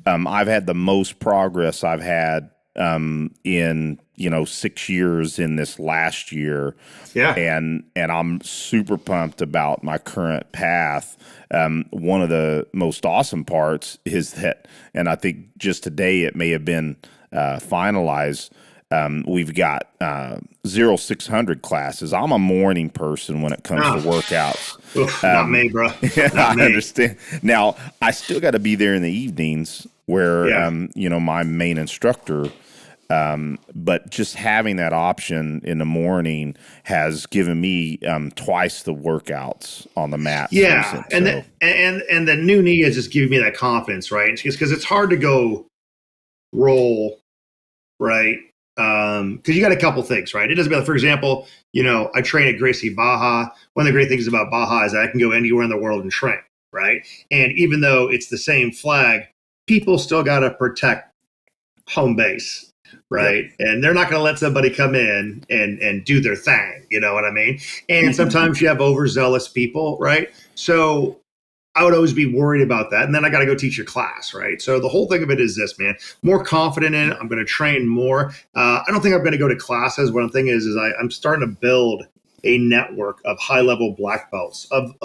I've had the most progress I've had in 6 years in this last year. Yeah. And I'm super pumped about my current path. One of the most awesome parts is that, and I think just today it may have been finalized. We've got 0600 classes. I'm a morning person when it comes to workouts. Oof, not me, bro. I understand. Now, I still got to be there in the evenings where, my main instructor, but just having that option in the morning has given me twice the workouts on the mat. Yeah, and the new knee is just giving me that confidence, right? Because it's hard to go roll, right? Because you got a couple things, right? It doesn't matter. For example, I train at Gracie Baja. One of the great things about Baja is that I can go anywhere in the world and train, right? And even though it's the same flag, people still got to protect home base, right? Yep. And they're not going to let somebody come in and do their thing, you know what I mean? And sometimes you have overzealous people, right? So I would always be worried about that. And then I got to go teach your class, right? So the whole thing of it is this, man, more confident in it. I'm going to train more. I don't think I'm going to go to classes. What I'm thinking is I'm starting to build a network of high-level black belts of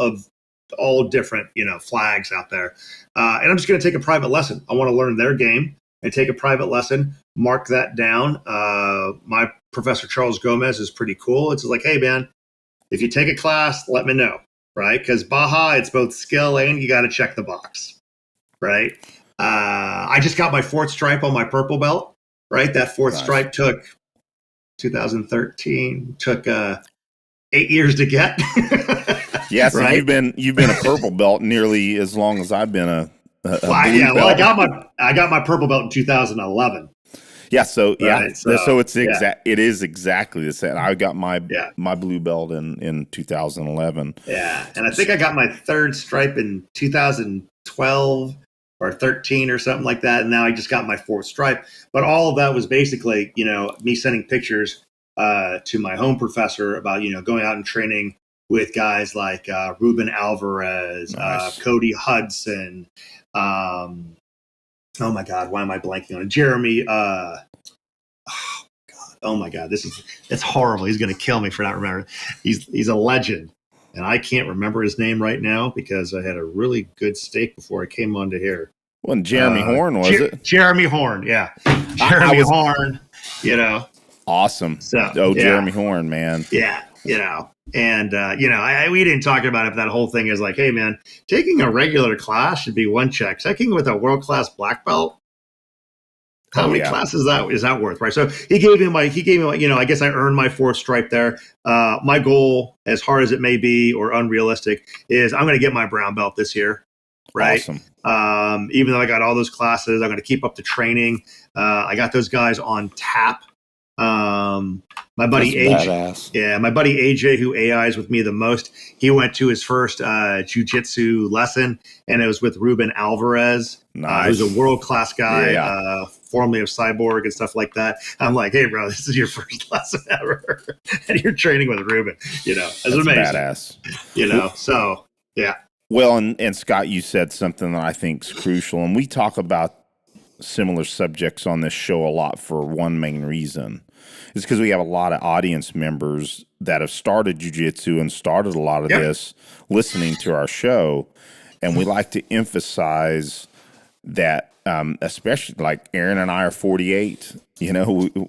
all different, flags out there. And I'm just going to take a private lesson. I want to learn their game and take a private lesson, mark that down. My professor, Charles Gomez, is pretty cool. It's like, hey, man, if you take a class, let me know. Right? Because Baja, it's both skill and you got to check the box, right? I just got my 4th stripe on my purple belt, right? That 4th stripe took 2013, took 8 years to get. Yeah, so right? you've been a purple belt nearly as long as I've been a blue belt. I got my purple belt in 2011. Yeah, so it is exactly the same. I got my blue belt in 2011. Yeah, and I think I got my 3rd stripe in 2012 or 13 or something like that. And now I just got my 4th stripe. But all of that was basically, me sending pictures to my home professor about, going out and training with guys like Ruben Alvarez, nice. Cody Hudson. Oh my God, why am I blanking on it? Jeremy. Oh my God, it's horrible. He's going to kill me for not remembering. He's a legend, and I can't remember his name right now because I had a really good steak before I came onto here. Wasn't Jeremy Horn, was it? Jeremy Horn, yeah. Jeremy Horn, Awesome. So, Jeremy Horn, man. Yeah, and we didn't talk about it, but that whole thing is like, hey, man, taking a regular class should be one check. Taking with a world-class black belt, how many classes is that worth, right? So he gave me I guess I earned my 4th stripe there. My goal, as hard as it may be or unrealistic, is I'm going to get my brown belt this year, right? Awesome. Even though I got all those classes, I'm going to keep up the training. I got those guys on tap. My buddy AJ, my buddy AJ, who AIs with me the most, he went to his first jiu-jitsu lesson, and it was with Ruben Alvarez. Nice. Who's a world-class guy, formerly of Cyborg and stuff like that. I'm like, hey, bro, this is your first lesson ever, and you're training with Ruben. It's amazing. Badass. So yeah. Well, and Scott, you said something that I think is crucial, and we talk about similar subjects on this show a lot for one main reason. It's because we have a lot of audience members that have started jiu-jitsu and started a lot of this listening to our show. And we like to emphasize that, especially like Aaron and I are 48,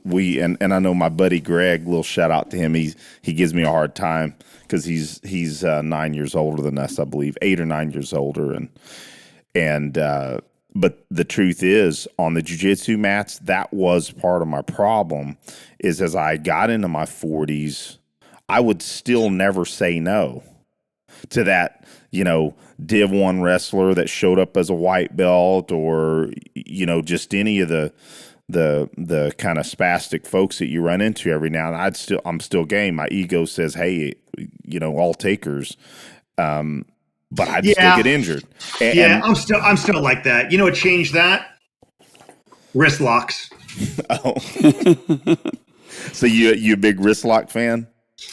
we and I know my buddy Greg, little shout out to him. He gives me a hard time because he's 9 years older than us, I believe, 8 or 9 years older. But the truth is, on the jiu-jitsu mats, that was part of my problem, is as I got into my 40s, I would still never say no to that, Div 1 wrestler that showed up as a white belt or, just any of the kind of spastic folks that you run into every now and then. I'm still game. My ego says, hey, all takers. But I'd still get injured. I'm still like that. You know what changed that? Wrist locks. Oh. So you a big wrist lock fan?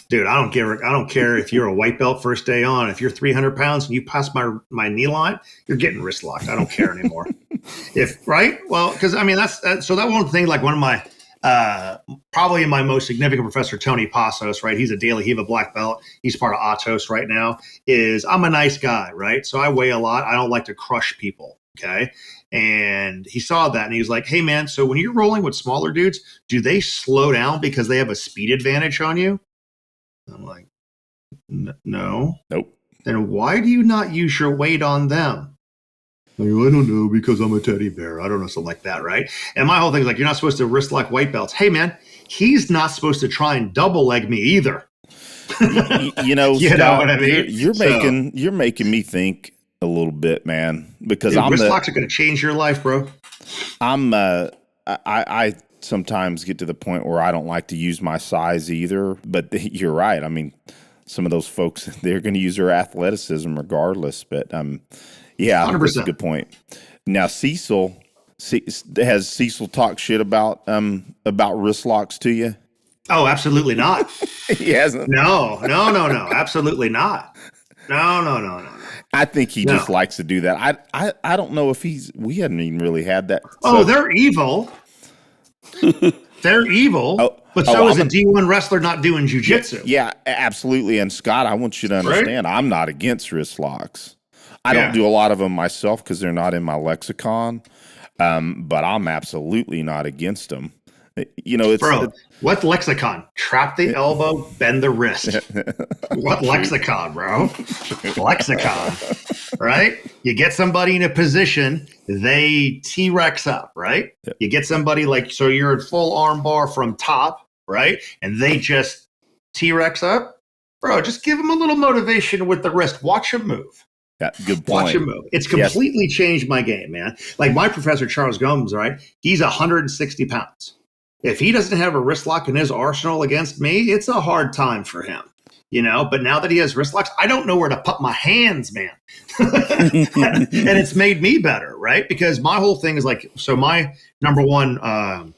Dude, I don't care if you're a white belt first day on. If you're 300 pounds and you pass my knee line, you're getting wrist locked. I don't care anymore. Right? Well, because I mean that's so that one thing. Like one of my probably my most significant professor, Tony Passos, right? He's a black belt. He's part of Atos right now. Is I'm a nice guy, right? So I weigh a lot. I don't like to crush people. Okay. And he saw that and he was like, hey, man, so when you're rolling with smaller dudes, do they slow down because they have a speed advantage on you? I'm like, no. Nope. Then why do you not use your weight on them? Like, I don't know, because I'm a teddy bear. I don't know, something like that, right? And my whole thing is like, you're not supposed to wrist lock white belts. Hey, man, he's not supposed to try and double leg me either. You know, you Scott, know what I mean? You're making me think a little bit, man, because wrist locks are going to change your life, bro. I sometimes get to the point where I don't like to use my size either, but you're right. I mean, some of those folks, they're going to use their athleticism regardless, but yeah, 100%. That's a good point. Now, has Cecil talked shit about wrist locks to you? Oh, absolutely not. He hasn't. No, absolutely not. No. I think he just likes to do that. I don't know if we hadn't even really had that. Oh, they're evil. They're evil. But so is a D1 wrestler not doing jiu-jitsu. Yeah, absolutely. And Scott, I want you to understand, I'm not against wrist locks. I don't do a lot of them myself because they're not in my lexicon. But I'm absolutely not against them. You know, what lexicon? Trap the elbow, bend the wrist. What lexicon, bro? Lexicon, right? You get somebody in a position, they T-Rex up, right? Yep. You get somebody so you're in full arm bar from top, right? And they just T-Rex up. Bro, just give them a little motivation with the wrist. Watch them move. Yeah, good point. Watch him move. It's completely changed my game, man. Like my professor, Charles Gomes, right? He's 160 pounds. If he doesn't have a wrist lock in his arsenal against me, it's a hard time for him, but now that he has wrist locks, I don't know where to put my hands, man. And it's made me better, right? Because my whole thing is so my number one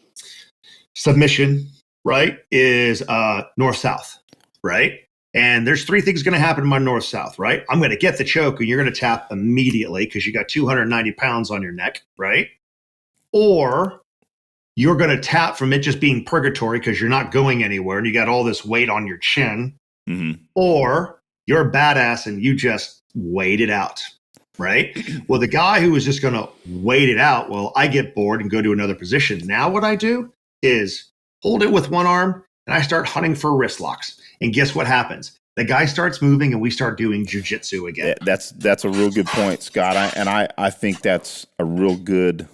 submission, right, is north-south, right? And there's three things going to happen in my north-south, right? I'm going to get the choke and you're going to tap immediately because you got 290 pounds on your neck, right? Or you're going to tap from it just being purgatory because you're not going anywhere and you got all this weight on your chin. Mm-hmm. Or you're badass and you just wait it out, right? Well, the guy who was just going to wait it out, well, I get bored and go to another position. Now what I do is hold it with one arm and I start hunting for wrist locks. And guess what happens? The guy starts moving and we start doing jiu-jitsu again. That's a real good point, Scott. I think that's a real good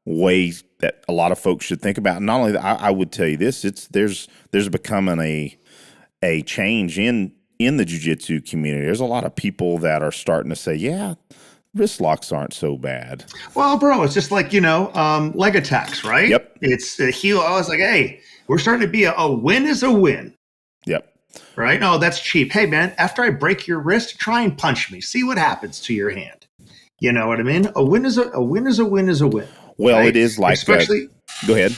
way that a lot of folks should think about. Not only that, I would tell you this: there's becoming a change in the jiu-jitsu community. There's a lot of people that are starting to say, yeah, wrist locks aren't so bad. Well, bro, it's just like leg attacks, right? Yep. It's a heel. I was like, hey, we're starting to be a win is a win. Yep. Right? No, that's cheap. Hey, man, after I break your wrist, try and punch me. See what happens to your hand. You know what I mean? A win is a win is a win is a win. Well, right? It is like especially. Go ahead.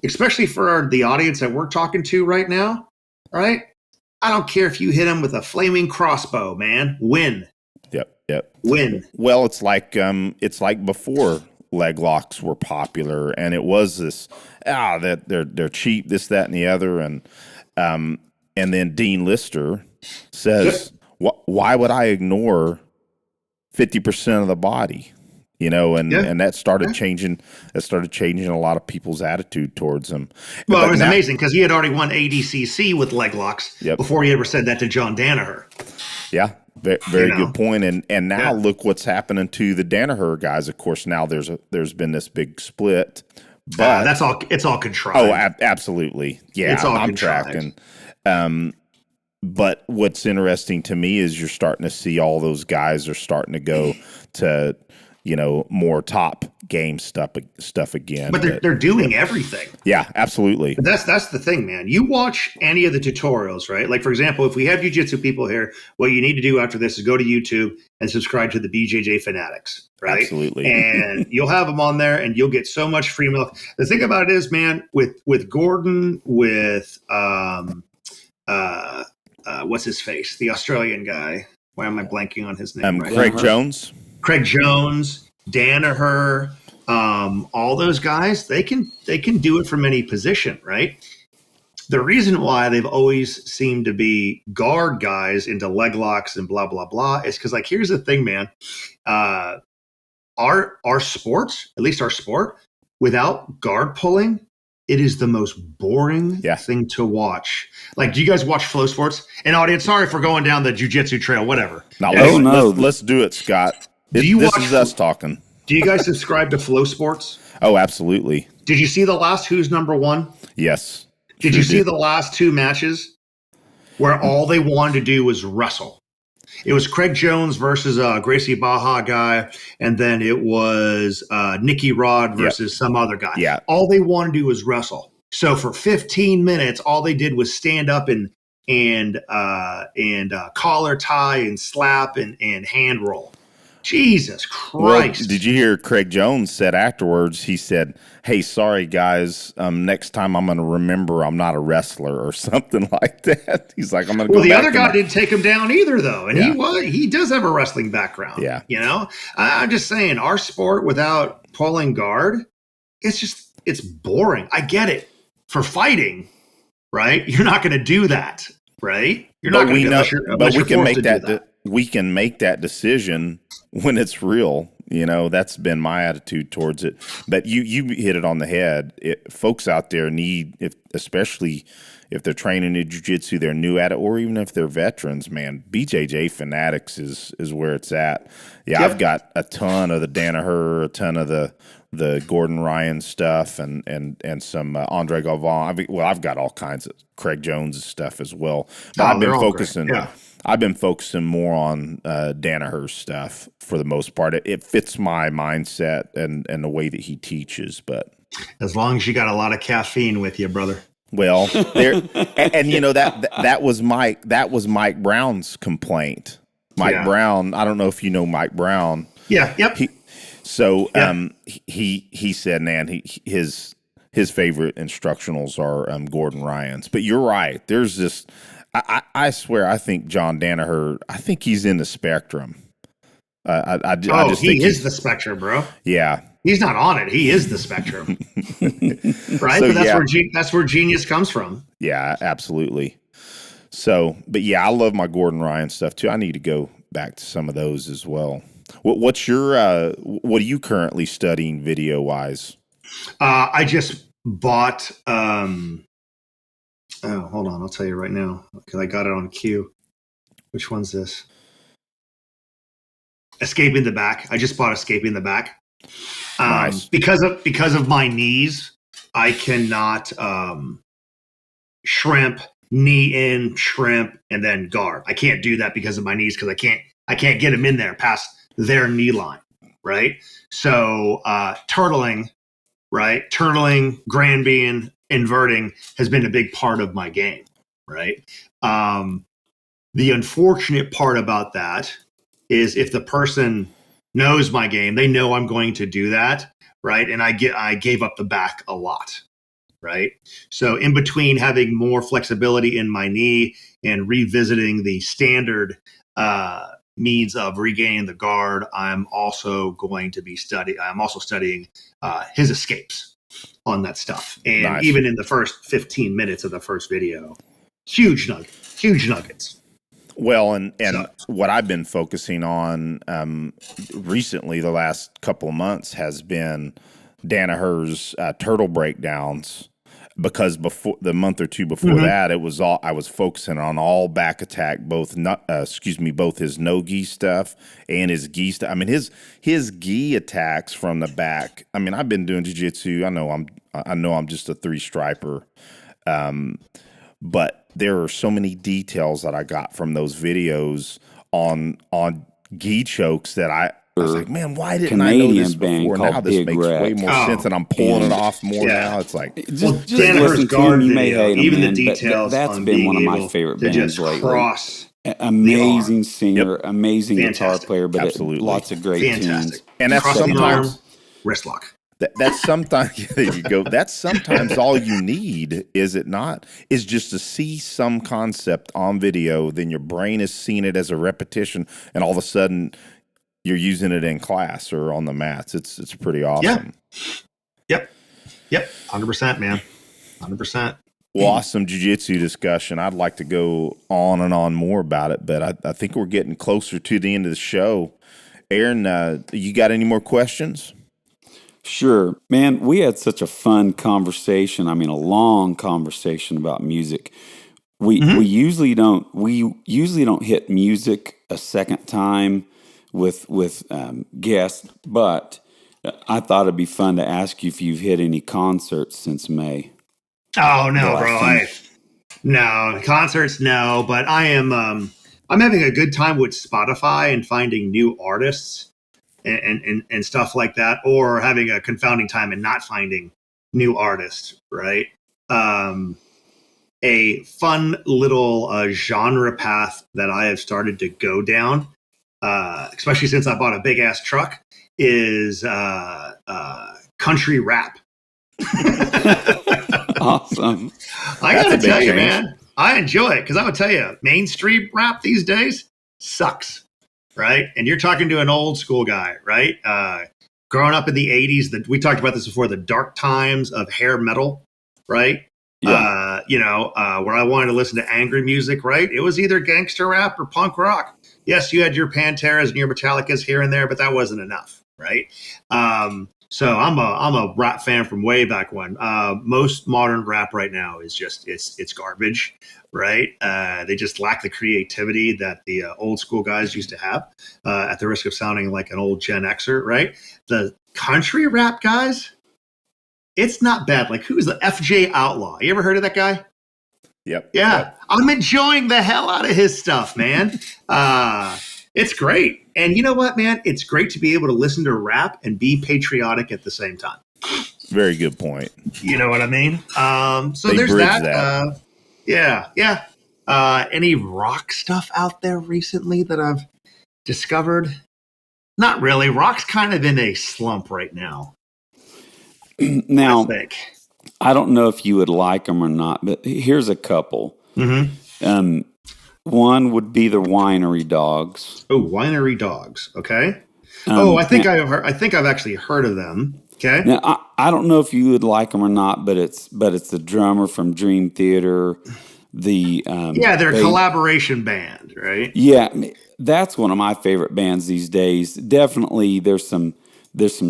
Especially for the audience that we're talking to right now, right? I don't care if you hit them with a flaming crossbow, man. Win. Yep. Win. Well, it's like before leg locks were popular, and it was this that they're cheap, this, that, and the other, and then Dean Lister says, why would I ignore 50% of the body? And that started changing. That started changing a lot of people's attitude towards him. Well, it was amazing because he had already won ADCC with leg locks before he ever said that to John Danaher. Yeah, very good point. And now look what's happening to the Danaher guys. Of course, now there's been this big split. But that's all. It's all contrived. Oh, absolutely. Yeah, it's all I'm contrived. tracking. But what's interesting to me is you're starting to see all those guys are starting to go to more top game stuff again. But they're doing everything. Yeah, absolutely. But that's the thing, man. You watch any of the tutorials, right? Like, for example, if we have jiu-jitsu people here, what you need to do after this is go to YouTube and subscribe to the BJJ Fanatics, right? Absolutely. And you'll have them on there and you'll get so much free milk. The thing about it is, man, with Gordon, with what's his face? The Australian guy. Why am I blanking on his name? Craig Jones. Craig Jones, Danaher, all those guys, they can do it from any position, right? The reason why they've always seemed to be guard guys into leg locks and blah blah blah is because, like, here's the thing, man. Our sports, at least our sport, without guard pulling, it is the most boring thing to watch. Like, do you guys watch flow sports? And audience, sorry for going down the jiu-jitsu trail, whatever. Let's do it, Scott. This is us talking. Do you guys subscribe to flow sports? Oh, absolutely. Did you see the last Who's Number One? Yes. Did you see the last two matches where all they wanted to do was wrestle? It was Craig Jones versus Gracie Baja guy, and then it was Nicky Rod versus some other guy. Yeah. All they wanted to do was wrestle. So for 15 minutes, all they did was stand up and collar tie and slap and hand roll. Jesus Christ. Well, did you hear Craig Jones said afterwards, he said, "Hey, sorry guys, next time I'm going to remember I'm not a wrestler," or something like that. He's like, I'm going to go Well, the back other to guy didn't take him down either, though. And Yeah. he does have a wrestling background. Yeah. You know, I'm just saying, our sport without pulling guard, it's boring. I get it. For fighting, right? You're not going to do that, right? You're not going to do that. But we can make that. We can make that decision when it's real. You know, that's been my attitude towards it. But you hit it on the head. Folks out there need, especially if they're training in jiu-jitsu, they're new at it, or even if they're veterans, man, BJJ Fanatics is where it's at. Yeah, yep. I've got a ton of the Danaher, a ton of the Gordon Ryan stuff, and some Andre Galvan. I've got all kinds of Craig Jones stuff as well. But I've been focusing. Yeah. I've been focusing more on Danaher's stuff for the most part. It fits my mindset and the way that he teaches. But as long as you got a lot of caffeine with you, brother. Well, there and you know that was Mike Brown's complaint. Mike Brown. I don't know if you know Mike Brown. Yeah. Yep. He said, man, his favorite instructionals are Gordon Ryan's. But you're right. There's this. I swear, I think John Danaher, I think he's in the spectrum. I just he think is the spectrum, bro. Yeah. He's not on it. He is the spectrum. Right? So, but that's where genius comes from. Yeah, absolutely. So, but yeah, I love my Gordon Ryan stuff too. I need to go back to some of those as well. What's your, what are you currently studying video wise? I just bought, oh, hold on. I'll tell you right now because I got it on cue. Which one's this? Escaping the Back. I just bought Escaping the Back. Nice. Because of my knees, I cannot shrimp, knee in, shrimp, and then guard. I can't do that because of my knees because I can't get them in there past their knee line, right? So turtling, right? Turtling, Granbying, inverting has been a big part of my game, right? The unfortunate part about that is if the person knows my game, they know I'm going to do that, right? And I gave up the back a lot, right? So in between having more flexibility in my knee and revisiting the standard means of regaining the guard, I'm also studying his escapes on that stuff. And nice. Even in the first 15 minutes of the first video, huge nuggets. Well, and what I've been focusing on recently, the last couple of months, has been Danaher's turtle breakdowns. Because before the month or two before that, I was focusing on all back attack, both his no gi stuff and his gi stuff. I mean, his gi attacks from the back. I mean, I've been doing jiu-jitsu. I know I'm just a 3-striper, but there are so many details that I got from those videos on gi chokes that I was like, man, why didn't Canadian I know this before? Now this makes way more sense, and I'm pulling it off more now. It's like, just listen to him. You may hate him, even man, the details. That's been one of my favorite bands lately. Amazing singer, amazing guitar player, but lots of great tunes. And that's sometimes wrist lock. That's sometimes there you go. That's sometimes all you need, is it not? Is just to see some concept on video, then your brain is seeing it as a repetition, and all of a sudden you're using it in class or on the mats. It's pretty awesome. Yep. 100%, man. 100%. Well, awesome jiu-jitsu discussion. I'd like to go on and on more about it, but I think we're getting closer to the end of the show. Aaron, you got any more questions? Sure. Man, we had such a fun conversation. I mean, a long conversation about music. We usually don't hit music a second time with guests, but I thought it'd be fun to ask you if you've hit any concerts since May. Oh no, bro. No concerts, no. But I'm having a good time with Spotify and finding new artists and stuff like that, or having a confounding time and not finding new artists. Right. A fun little genre path that I have started to go down, especially since I bought a big ass truck, is country rap. Awesome. I gotta tell you, man, I enjoy it because I would tell you, mainstream rap these days sucks, right? And you're talking to an old school guy, right? Growing up in the 80s, we talked about this before, the dark times of hair metal, right? Yeah. Where I wanted to listen to angry music, right? It was either gangster rap or punk rock. Yes, you had your Panteras and your Metallicas here and there, but that wasn't enough, right? So I'm a rap fan from way back when. Most modern rap right now is just it's garbage, right? They just lack the creativity that the old school guys used to have. At the risk of sounding like an old Gen Xer, right? The country rap guys, it's not bad. Like, who's the FJ Outlaw? You ever heard of that guy? Yep. Yeah, Yep. I'm enjoying the hell out of his stuff, man. It's great. And you know what, man? It's great to be able to listen to rap and be patriotic at the same time. Very good point. You know what I mean? So They there's bridge that. Yeah. Any rock stuff out there recently that I've discovered? Not really. Rock's kind of in a slump right now. Now, I think. I don't know if you would like them or not, but here's a couple. Mm-hmm. One would be the Winery Dogs. Oh, Winery Dogs. Okay. I think I've actually heard of them. Okay. Now, I don't know if you would like them or not, but it's the drummer from Dream Theater. They're a collaboration band, right? Yeah, that's one of my favorite bands these days. Definitely, there's some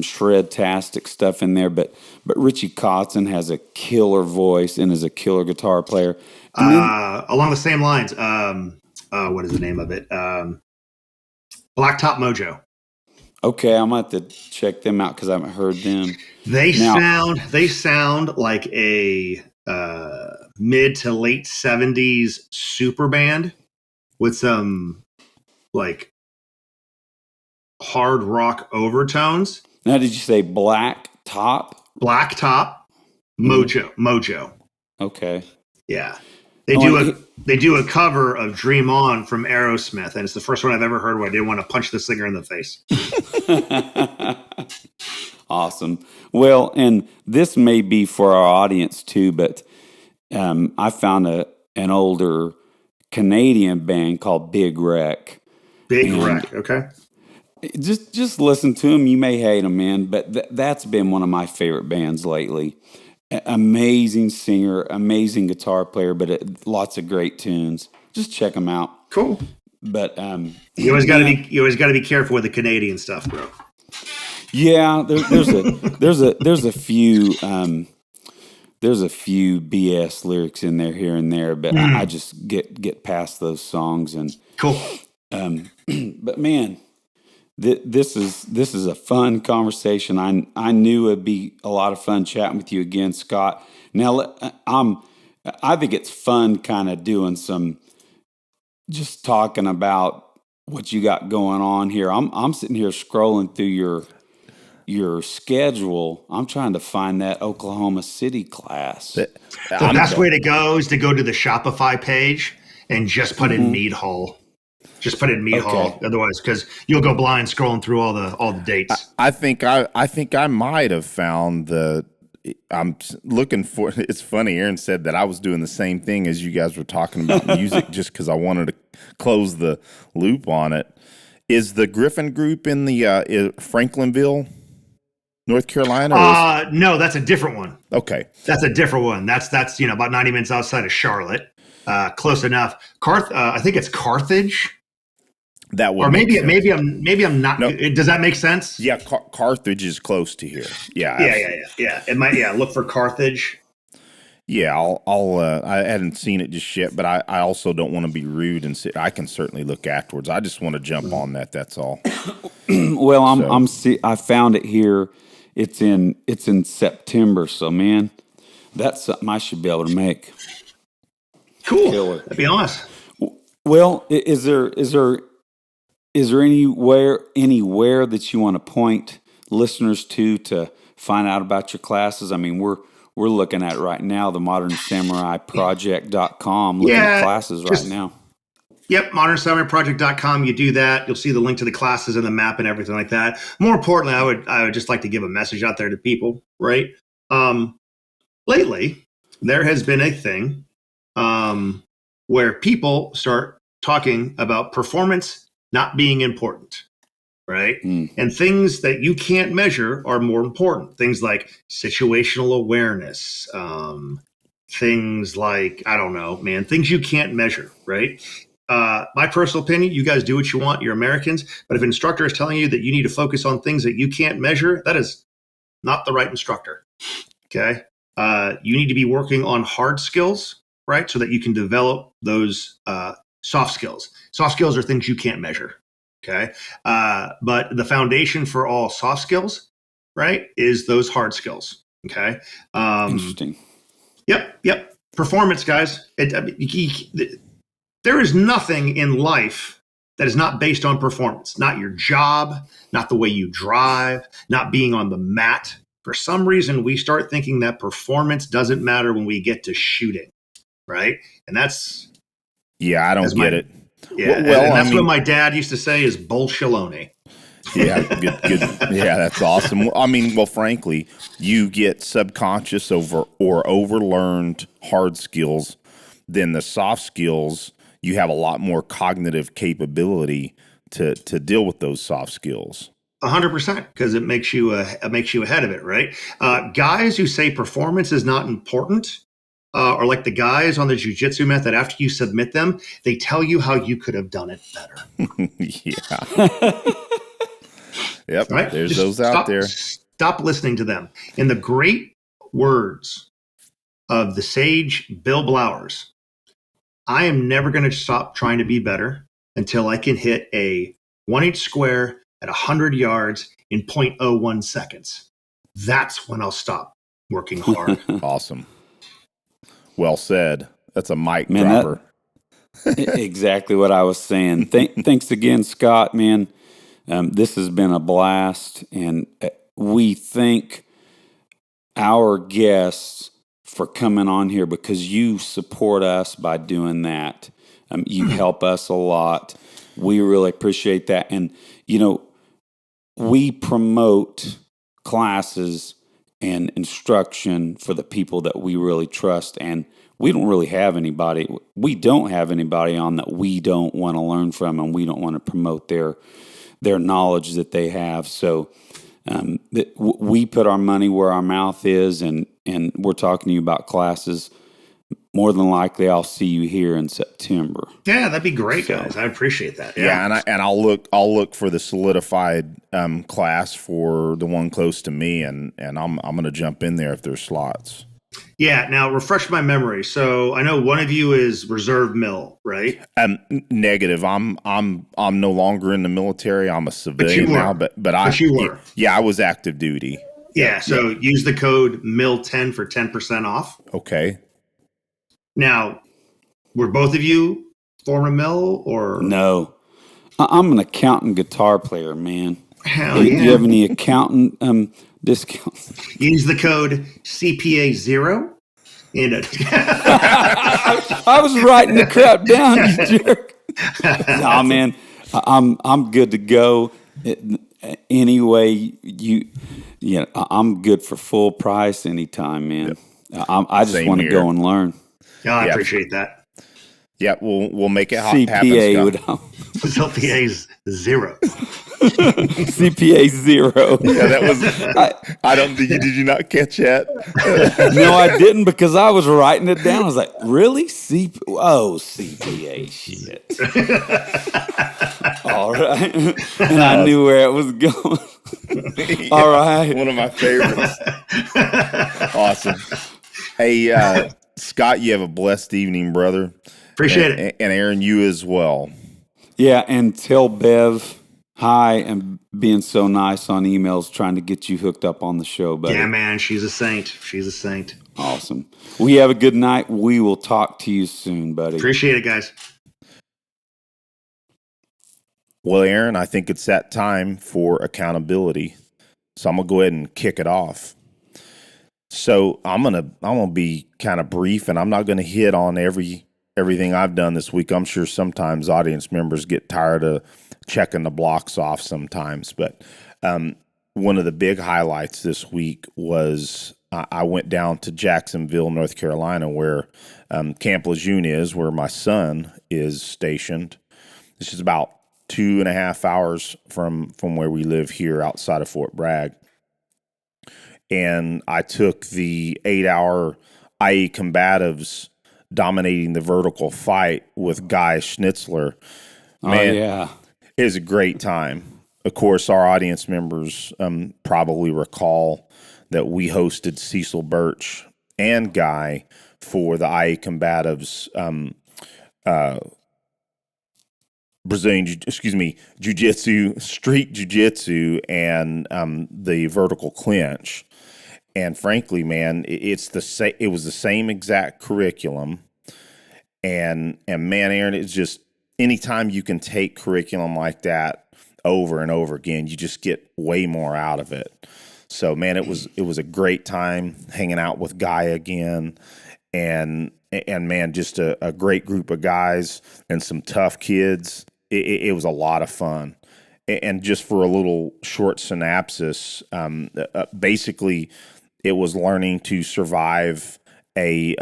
shred-tastic stuff in there, but Richie Kotzen has a killer voice and is a killer guitar player. Along the same lines, what is the name of it? Blacktop Mojo. Okay, I'm gonna have to check them out because I haven't heard them. They sound like a mid to late 70s super band with some like hard rock overtones. Now, did you say Blacktop? Blacktop Mojo. Okay. Yeah. They do a cover of Dream On from Aerosmith, and it's the first one I've ever heard where I didn't want to punch the singer in the face. Awesome. Well, and this may be for our audience too, but I found an older Canadian band called Big Wreck. Big Wreck, okay. Just listen to them. You may hate them, man, but that's been one of my favorite bands lately. Amazing singer, amazing guitar player, but lots of great tunes. Just check them out. Cool. But you always got to be careful with the Canadian stuff, bro. Yeah, there's a few BS lyrics in there here and there, but I just get past those songs and cool. But man, this is a fun conversation. I knew it'd be a lot of fun chatting with you again, Scott. Now I think it's fun kind of doing some just talking about what you got going on here. I'm sitting here scrolling through your schedule. I'm trying to find that Oklahoma City class. The best way to go is to go to the Shopify page and just put in Mead Hall. Just put in Mead Hall. Otherwise, because you'll go blind scrolling through all the dates. I think I might have found the. I'm looking for. It's funny. Aaron said that I was doing the same thing as you guys were talking about music, just because I wanted to close the loop on it. Is the Griffin Group in the Franklinville, North Carolina? Or No, that's a different one. Okay. That's a different one. That's about 90 minutes outside of Charlotte. Close enough. I think it's Carthage. That would or maybe I'm not. Nope. Does that make sense? Yeah, Carthage is close to here. Yeah. Yeah. It might. Yeah, look for Carthage. Yeah, I hadn't seen it just yet, but I also don't want to be rude and I can certainly look afterwards. I just want to jump on that. That's all. Well, I found it here. It's in September. So, man, that's something I should be able to make. Cool. That'd be awesome. Well, is there anywhere that you want to point listeners to find out about your classes? I mean, we're looking at right now the modernsamuraiproject.com, looking at classes right now. Yep, modernsamuraiproject.com. You do that, you'll see the link to the classes and the map and everything like that. More importantly, I would just like to give a message out there to people, right? Lately, there has been a thing where people start talking about performance not being important, right? And things that you can't measure are more important. Things like situational awareness, things like, I don't know, man, things you can't measure, right? My personal opinion, you guys do what you want. You're Americans. But if an instructor is telling you that you need to focus on things that you can't measure, that is not the right instructor, okay? You need to be working on hard skills, right? So that you can develop those soft skills. Soft skills are things you can't measure, okay? But the foundation for all soft skills, right, is those hard skills, okay? Interesting. Yep. Performance, guys. There is nothing in life that is not based on performance. Not your job, not the way you drive, not being on the mat. For some reason, we start thinking that performance doesn't matter when we get to shooting, right? And that's... Yeah, I don't get it. Yeah, well, and that's what my dad used to say is bullshiloney. Yeah, good. Yeah, that's awesome. I mean, well, frankly, you get subconscious or overlearned hard skills, then the soft skills, you have a lot more cognitive capability to deal with those soft skills. 100%, because it makes you ahead of it, right? Guys who say performance is not important are like the guys on the jiu-jitsu mat that after you submit them, they tell you how you could have done it better. Yeah. Yep. Right? There's Just those out there. Stop listening to them. In the great words of the sage Bill Blowers, I am never going to stop trying to be better until I can hit a 1-inch square at 100 yards in 0.01 seconds. That's when I'll stop working hard. Awesome. Well said. That's a mic dropper. Exactly what I was saying. Thanks again, Scott, man. This has been a blast, and we thank our guests for coming on here because you support us by doing that. You help us a lot. We really appreciate that. And, we promote classes and instruction for the people that we really trust. And we don't have anybody on that we don't want to learn from, and we don't want to promote their knowledge that they have. So we put our money where our mouth is, and we're talking to you about classes. More than likely, I'll see you here in September. Yeah, that'd be great, guys. I appreciate that. Yeah, and I'll look for the solidified class for the one close to me, and I'm going to jump in there if there's slots. Yeah. Now, refresh my memory. So I know one of you is Reserve Mill, right? Negative. I'm no longer in the military. I'm a civilian now, but you were. Yeah, I was active duty. Yeah. So use the code MIL10 for 10% off. Okay. Now, were both of you former Mill or no? I'm an accountant guitar player, man. Hell yeah. Do you have any accountant discounts? Use the code CPA0. And I was writing the crap down, you jerk. Nah, man, I'm good to go. Anyway, I'm good for full price anytime, man. I just want to go and learn. Yeah, I appreciate that. Yeah, we'll make it happen, CPA would Scott. CPA's 0. CPA 0. Yeah, that was. I don't. Did you not catch that? No, I didn't, because I was writing it down. I was like, really? CPA shit. All right. And I knew where it was going. Yeah, all right. One of my favorites. Awesome. Hey, Scott, you have a blessed evening, brother. Appreciate it. And Aaron, you as well. Yeah, and tell Bev hi, and being so nice on emails, trying to get you hooked up on the show, buddy. Yeah, man, she's a saint. She's a saint. Awesome. Well, you have a good night. We will talk to you soon, buddy. Appreciate it, guys. Well, Aaron, I think it's that time for accountability. So I'm gonna go ahead and kick it off. So I'm gonna be kind of brief, and I'm not gonna hit on everything I've done this week. I'm sure sometimes audience members get tired of checking the blocks off sometimes, but one of the big highlights this week was I went down to Jacksonville, North Carolina, where Camp Lejeune is, where my son is stationed. This is about 2.5 hours from where we live here outside of Fort Bragg. And I took the 8-hour IE combatives dominating the vertical fight with Guy Schnitzler. Man, oh, yeah. It was a great time. Of course, our audience members probably recall that we hosted Cecil Birch and Guy for the IE combatives Jiu-Jitsu, street Jiu-Jitsu, and the vertical clinch. And frankly, man, it was the same exact curriculum. And man, Aaron, it's just anytime you can take curriculum like that over and over again, you just get way more out of it. So, man, it was a great time hanging out with Guy again, and man, just a great group of guys and some tough kids. It was a lot of fun. And just for a little short synopsis, basically, it was learning to survive a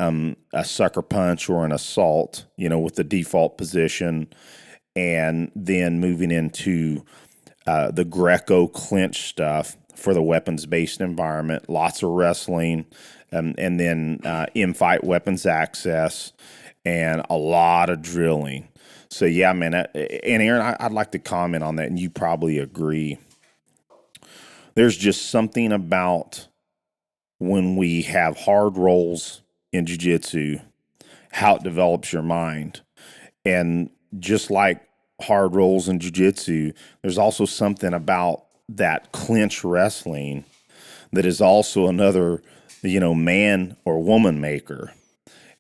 sucker punch or an assault, with the default position, and then moving into the Greco clinch stuff for the weapons-based environment, lots of wrestling, and then in-fight weapons access, and a lot of drilling. So, yeah, man, and Aaron, I'd like to comment on that, and you probably agree. There's just something about when we have hard rolls in jiu-jitsu, how it develops your mind. And just like hard rolls in jiu-jitsu, there's also something about that clinch wrestling that is also another, man or woman maker.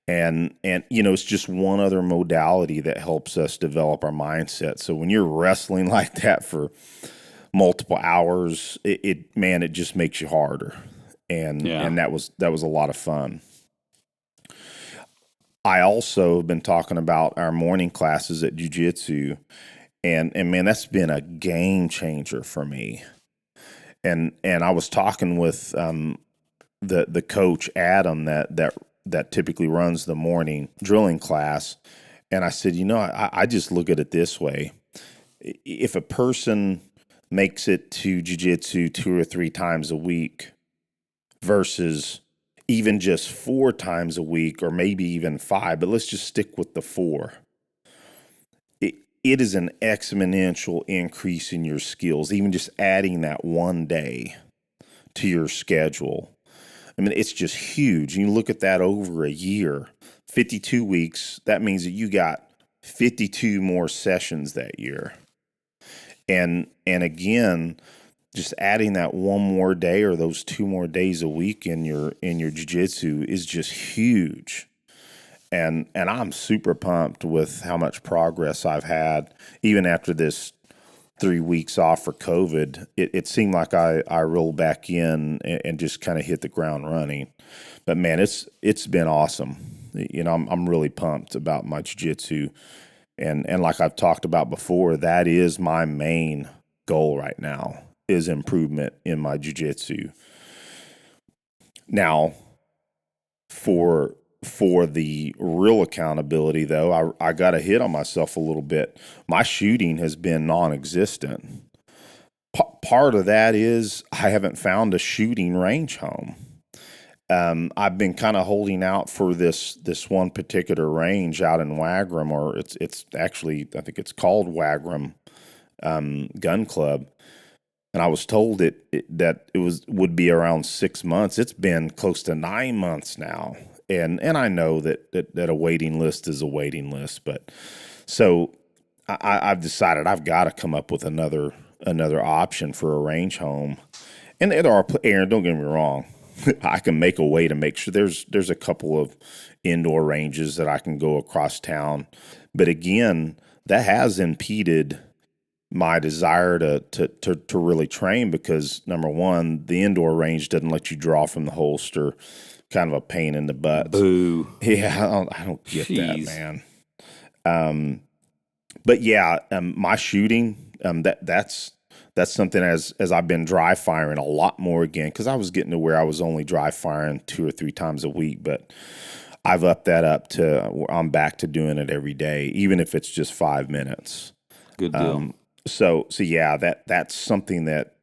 And it's just one other modality that helps us develop our mindset. So when you're wrestling like that for multiple hours, it just makes you harder. And that was a lot of fun. I also have been talking about our morning classes at Jiu-Jitsu, and man, that's been a game changer for me. And I was talking with the coach Adam that typically runs the morning drilling class, and I said, I just look at it this way: if a person makes it to Jiu-Jitsu 2 or 3 times a week versus even just 4 times a week, or maybe even 5, but let's just stick with the 4. It is an exponential increase in your skills, even just adding that one day to your schedule. I mean, it's just huge. You look at that over a year, 52 weeks, that means that you got 52 more sessions that year. And again, just adding that one more day or those 2 more days a week in your jiu-jitsu is just huge. And I'm super pumped with how much progress I've had. Even after this 3 weeks off for COVID, it seemed like I rolled back in and just kind of hit the ground running. But man, it's been awesome. I'm really pumped about my jiu-jitsu. And like I've talked about before, that is my main goal right now, is improvement in my jiu-jitsu. Now, for for the real accountability, though, I got to hit on myself a little bit. My shooting has been non-existent. Part of that is I haven't found a shooting range home. I've been kind of holding out for this one particular range out in Wagram, or it's actually, I think it's called Wagram Gun Club. And I was told that it would be around 6 months. It's been close to 9 months now. And I know that a waiting list is a waiting list, but so I've decided I've got to come up with another option for a range home. And there are, Aaron, don't get me wrong, I can make a way to make sure there's a couple of indoor ranges that I can go across town. But again, that has impeded my desire to really train, because number one, the indoor range doesn't let you draw from the holster. Kind of a pain in the butt. Boo. Yeah, I don't get that, man. But yeah, my shooting, that's something as I've been dry firing a lot more again, because I was getting to where I was only dry firing 2 or 3 times a week, but I've upped that up to I'm back to doing it every day, even if it's just 5 minutes. Good deal. So yeah, that's something that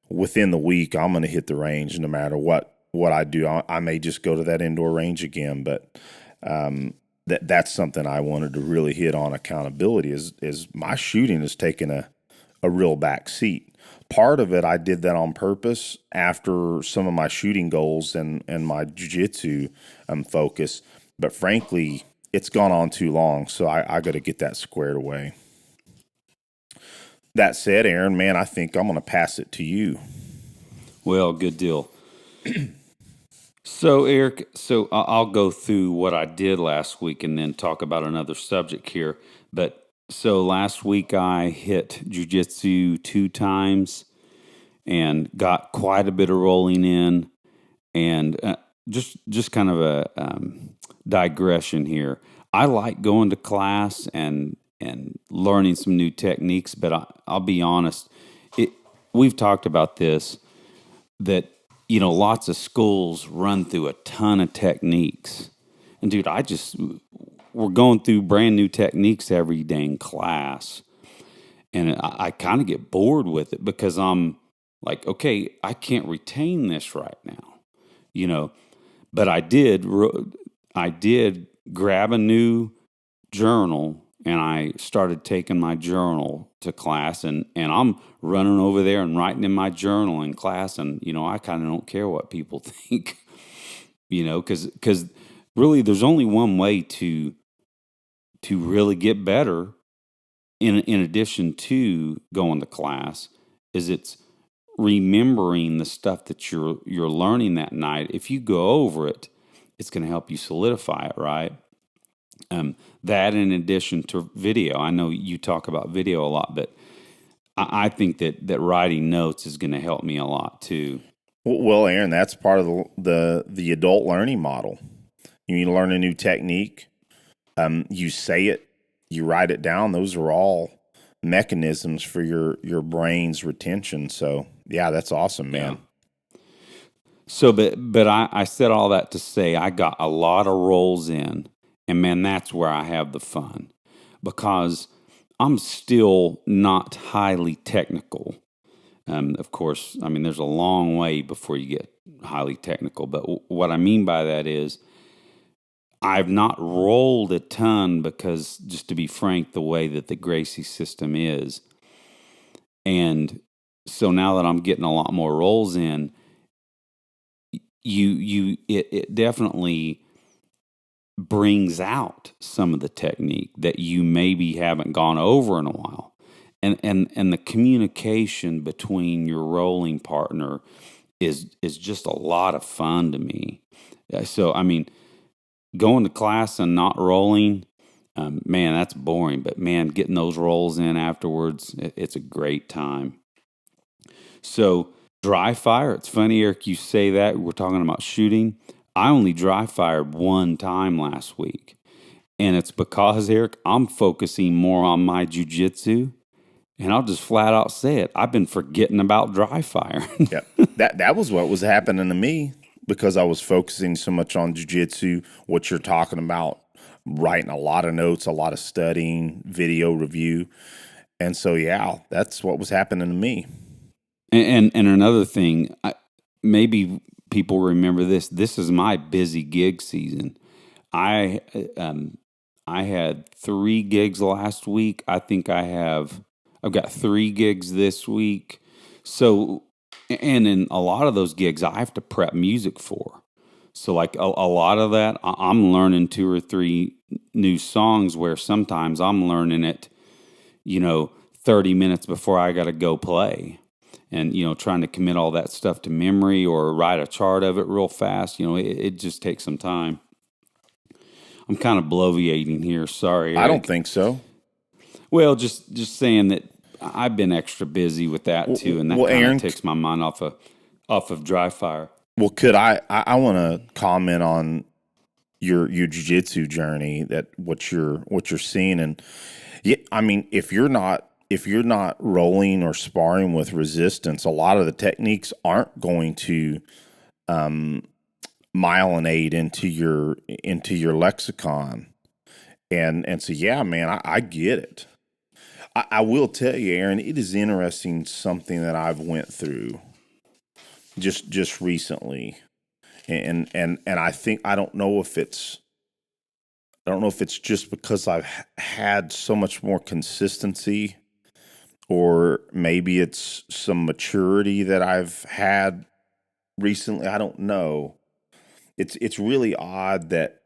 within the week I'm going to hit the range no matter what I do. I may just go to that indoor range again, but that's something I wanted to really hit on accountability is my shooting has taken a real back seat. Part of it, I did that on purpose after some of my shooting goals and my jiu-jitsu focus. But frankly, it's gone on too long, so I got to get that squared away. That said, Aaron, man, I think I'm going to pass it to you. Well, good deal. So, Eric, I'll go through what I did last week and then talk about another subject here. But so last week I hit Jiu-Jitsu 2 times and got quite a bit of rolling in. And just kind of a digression here. I like going to class and learning some new techniques, but I'll be honest, we've talked about this, that lots of schools run through a ton of techniques. And dude, we're going through brand new techniques every day in class. And I kind of get bored with it because I'm like, okay, I can't retain this right now, but I did grab a new journal and I started taking my journal to class, and I'm running over there and writing in my journal in class, and I kind of don't care what people think, because really there's only one way to really get better. In addition to going to class, is it's remembering the stuff that you're learning that night. If you go over it, it's going to help you solidify it, right? That in addition to video. I know you talk about video a lot, but I think that writing notes is going to help me a lot too. Well, Aaron, that's part of the adult learning model. You learn a new technique, you say it, you write it down. Those are all mechanisms for your brain's retention. So yeah, that's awesome, man. Yeah. So, but I said all that to say I got a lot of rolls in. And man, that's where I have the fun, because I'm still not highly technical. Of course, I mean, there's a long way before you get highly technical. But what I mean by that is I've not rolled a ton because, just to be frank, the way that the Gracie system is. And so now that I'm getting a lot more rolls in, it definitely brings out some of the technique that you maybe haven't gone over in a while. And the communication between your rolling partner is just a lot of fun to me. So, I mean, going to class and not rolling, man, that's boring. But man, getting those rolls in afterwards, it's a great time. So dry fire, it's funny, Eric, you say that. We're talking about shooting. I only dry fired 1 time last week. And it's because, Eric, I'm focusing more on my jiu-jitsu. And I'll just flat out say it. I've been forgetting about dry fire. Yeah, that was what was happening to me because I was focusing so much on jiu-jitsu, what you're talking about, writing a lot of notes, a lot of studying, video review. And so, yeah, that's what was happening to me. And another thing, maybe people remember this. This is my busy gig season. I had 3 gigs last week. I think I've got 3 gigs this week. So, and in a lot of those gigs, I have to prep music for. So, like a lot of that, I'm learning 2 or 3 new songs where sometimes I'm learning it, 30 minutes before I got to go play. And, trying to commit all that stuff to memory or write a chart of it real fast, it just takes some time. I'm kind of bloviating here. Sorry, Eric. I don't think so. Well, just saying that I've been extra busy with that too, and that kind Aaron, of takes my mind off of dry fire. Well, could I want to comment on your jiu-jitsu journey, that what you're seeing. And yeah, I mean, if you're not rolling or sparring with resistance, a lot of the techniques aren't going to myelinate into your lexicon. And so, yeah, man, I get it. I will tell you, Aaron, it is interesting, something that I've went through just recently. And I think, I don't know if it's just because I've had so much more consistency, or maybe it's some maturity that I've had recently. I don't know. It's really odd that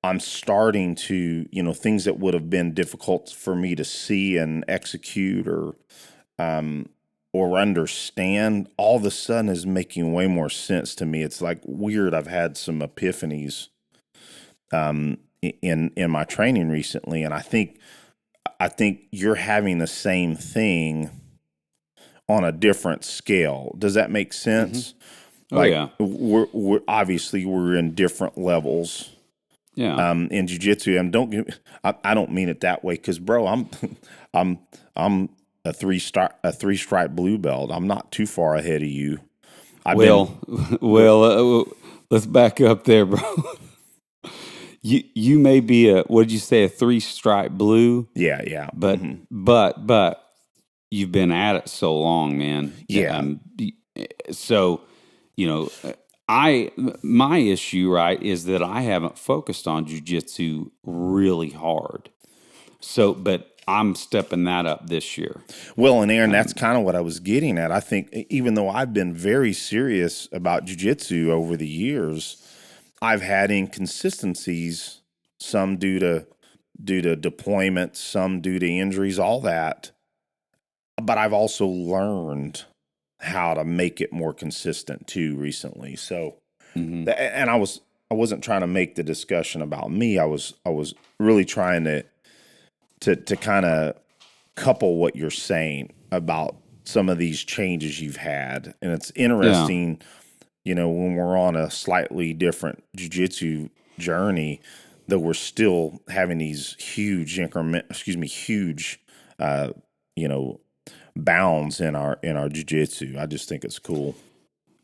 I'm starting to, things that would have been difficult for me to see and execute or understand, all of a sudden is making way more sense to me. It's like weird. I've had some epiphanies in my training recently, and I think you're having the same thing on a different scale. Does that make sense? Mm-hmm. Oh, yeah. We're obviously in different levels. Yeah. In jiu-jitsu, I don't mean it that way, because, bro, I'm a three stripe blue belt. I'm not too far ahead of you. Let's back up there, bro. You may be what did you say, a 3 stripe blue? Yeah. But but you've been at it so long, man. Yeah. So, my issue, right, is that I haven't focused on jiu-jitsu really hard. So, but I'm stepping that up this year. Well, and Aaron, that's kind of what I was getting at. I think even though I've been very serious about jiu-jitsu over the years, I've had inconsistencies, some due to deployments, some due to injuries, all that. But I've also learned how to make it more consistent too recently. So, and I wasn't trying to make the discussion about me. I was really trying to kind of couple what you're saying about some of these changes you've had. And it's interesting, when we're on a slightly different jiu-jitsu journey, that we're still having these huge bounds in our jiu-jitsu. I just think it's cool.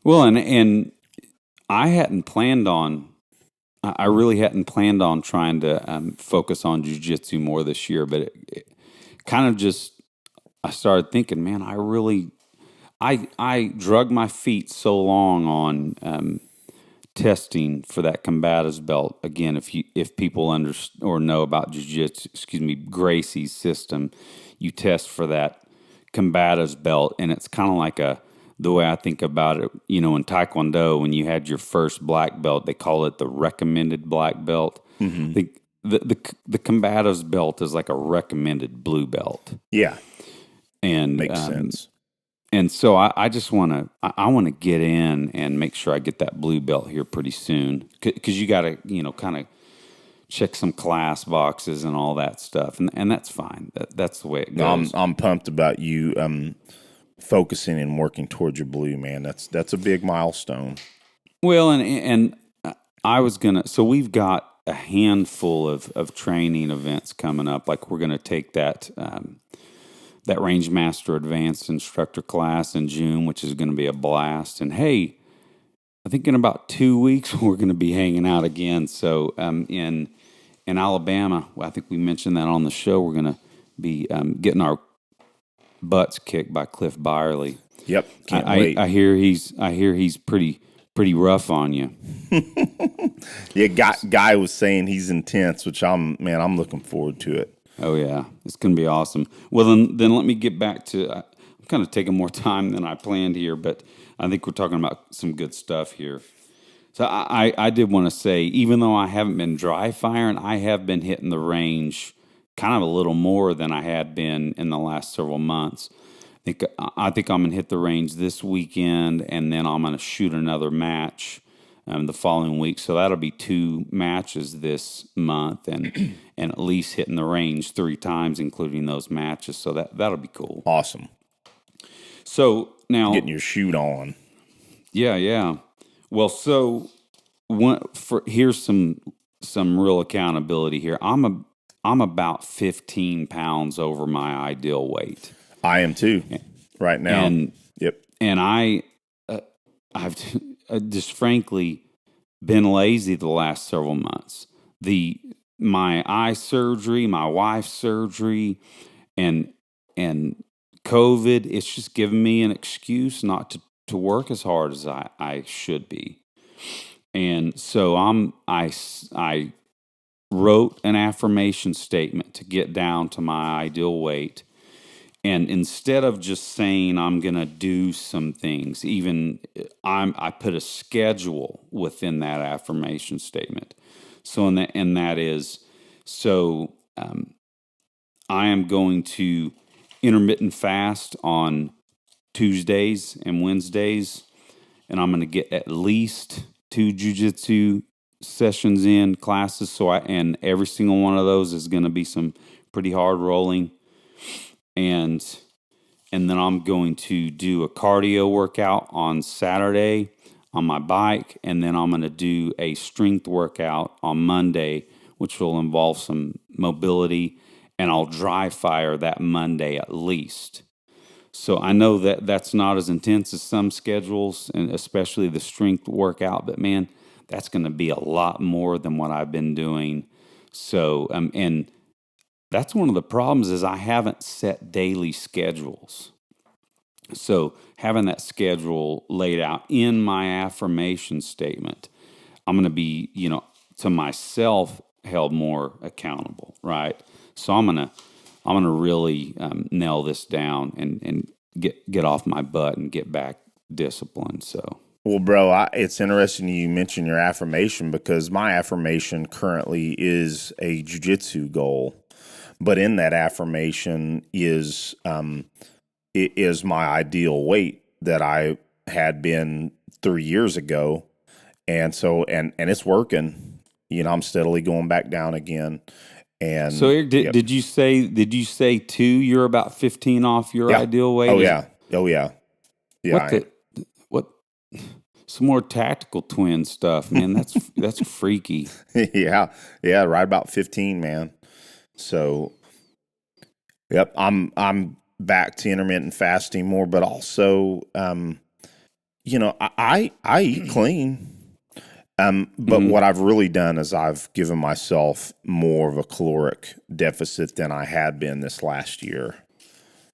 Well, and I really hadn't planned on trying to focus on jiu-jitsu more this year, but it kind of just, I started thinking, man, I drug my feet so long on testing for that combatives belt. Again, if people understand or know about jiu-jitsu, Gracie's system, you test for that combatives belt, and it's kind of like the way I think about it, in Taekwondo, when you had your first black belt, they call it the recommended black belt. Mm-hmm. The combatives belt is like a recommended blue belt. Yeah, and makes sense. And so I just want to get in and make sure I get that blue belt here pretty soon, because you got to kind of check some class boxes and all that stuff, and that's fine. That's the way it goes. I'm pumped about you focusing and working towards your blue, man. That's a big milestone. Well, and I was gonna. So we've got a handful of training events coming up. Like, we're gonna take that Range Master Advanced Instructor class in June, which is going to be a blast. And hey, I think in about 2 weeks we're going to be hanging out again. So in Alabama, I think we mentioned that on the show. We're going to be getting our butts kicked by Cliff Byerly. Yep, can't wait. I hear he's pretty rough on you. Yeah, guy was saying he's intense, which I'm looking forward to it. Oh yeah, it's going to be awesome. Well, then let me get back to. I'm kind of taking more time than I planned here, but I think we're talking about some good stuff here. So I did want to say, even though I haven't been dry firing, I have been hitting the range kind of a little more than I had been in the last several months. I think I'm gonna hit the range this weekend, and then I'm gonna shoot another match the following week. So that'll be 2 matches this month, and at least hitting the range 3 times, including those matches. So that'll be cool. Awesome. So now getting your shoot on. Yeah. Well, so here's some real accountability here. I'm about 15 pounds over my ideal weight. I am too, right now. And I've just frankly been lazy the last several months. My eye surgery, my wife's surgery, and COVID, it's just given me an excuse not to work as hard as I should be. And so I wrote an affirmation statement to get down to my ideal weight. And instead of just saying I'm going to do some things, I put a schedule within that affirmation statement. So that is, I am going to intermittent fast on Tuesdays and Wednesdays, and I'm going to get at least 2 jiu-jitsu sessions in classes. And every single one of those is going to be some pretty hard rolling. And then I'm going to do a cardio workout on Saturday on my bike, and then I'm going to do a strength workout on Monday, which will involve some mobility, and I'll dry fire that Monday at least. So I know that that's not as intense as some schedules, and especially the strength workout, but man, that's going to be a lot more than what I've been doing. So, and that's one of the problems is I haven't set daily schedules. So having that schedule laid out in my affirmation statement, I'm going to be, to myself held more accountable, right? So I'm gonna really nail this down and get off my butt and get back disciplined. So. Well, bro, it's interesting you mention your affirmation because my affirmation currently is a jiu-jitsu goal. But in that affirmation is it is my ideal weight that I had been 3 years ago, and so and it's working. I'm steadily going back down again. And so, Eric, did you say 2? You're about 15 off your ideal weight. Oh yeah. What? Some more tactical twin stuff, man. That's freaky. Yeah, right about 15, man. So, yep, I'm back to intermittent fasting more, but also, I eat clean. But what I've really done is I've given myself more of a caloric deficit than I had been this last year.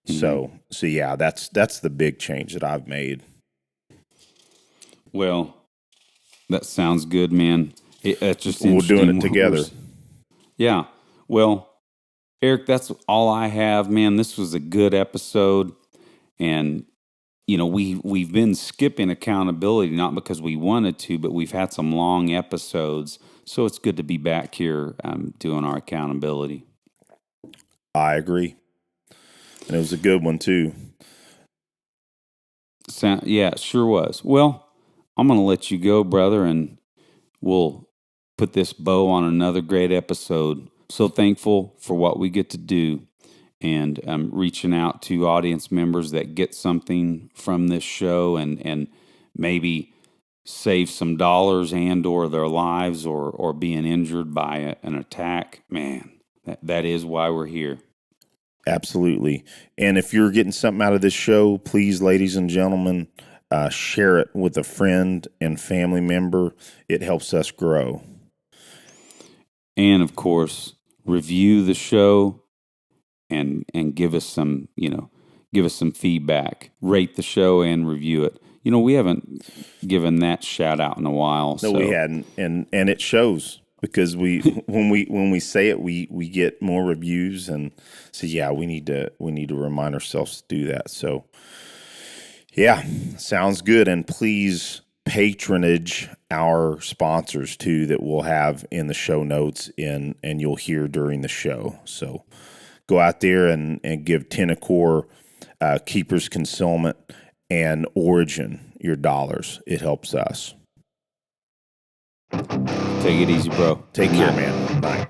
So yeah, that's the big change that I've made. Well, that sounds good, man. It's just we're doing it together. Yeah. Well, Eric, that's all I have, man. This was a good episode, and we've been skipping accountability not because we wanted to, but we've had some long episodes, so it's good to be back here doing our accountability. I agree, and it was a good one too. Yeah, it sure was. Well, I'm going to let you go, brother, and we'll put this bow on another great episode. So thankful for what we get to do, and reaching out to audience members that get something from this show and maybe save some dollars and or their lives or being injured by an attack. Man, that is why we're here. Absolutely. And if you're getting something out of this show, please, ladies and gentlemen, share it with a friend and family member. It helps us grow. And of course, review the show and give us some, give us some feedback. Rate the show and review it. We haven't given that shout out in a while. No, we hadn't, and it shows because when we say it, we get more reviews, and so yeah, we need to remind ourselves to do that. So yeah, sounds good, and please patronage our sponsors too that we'll have in the show notes and you'll hear during the show. So go out there and give Tenacor, Keeper's Concealment, and Origin your dollars. It helps us. Take it easy, bro. Take care, man. Bye.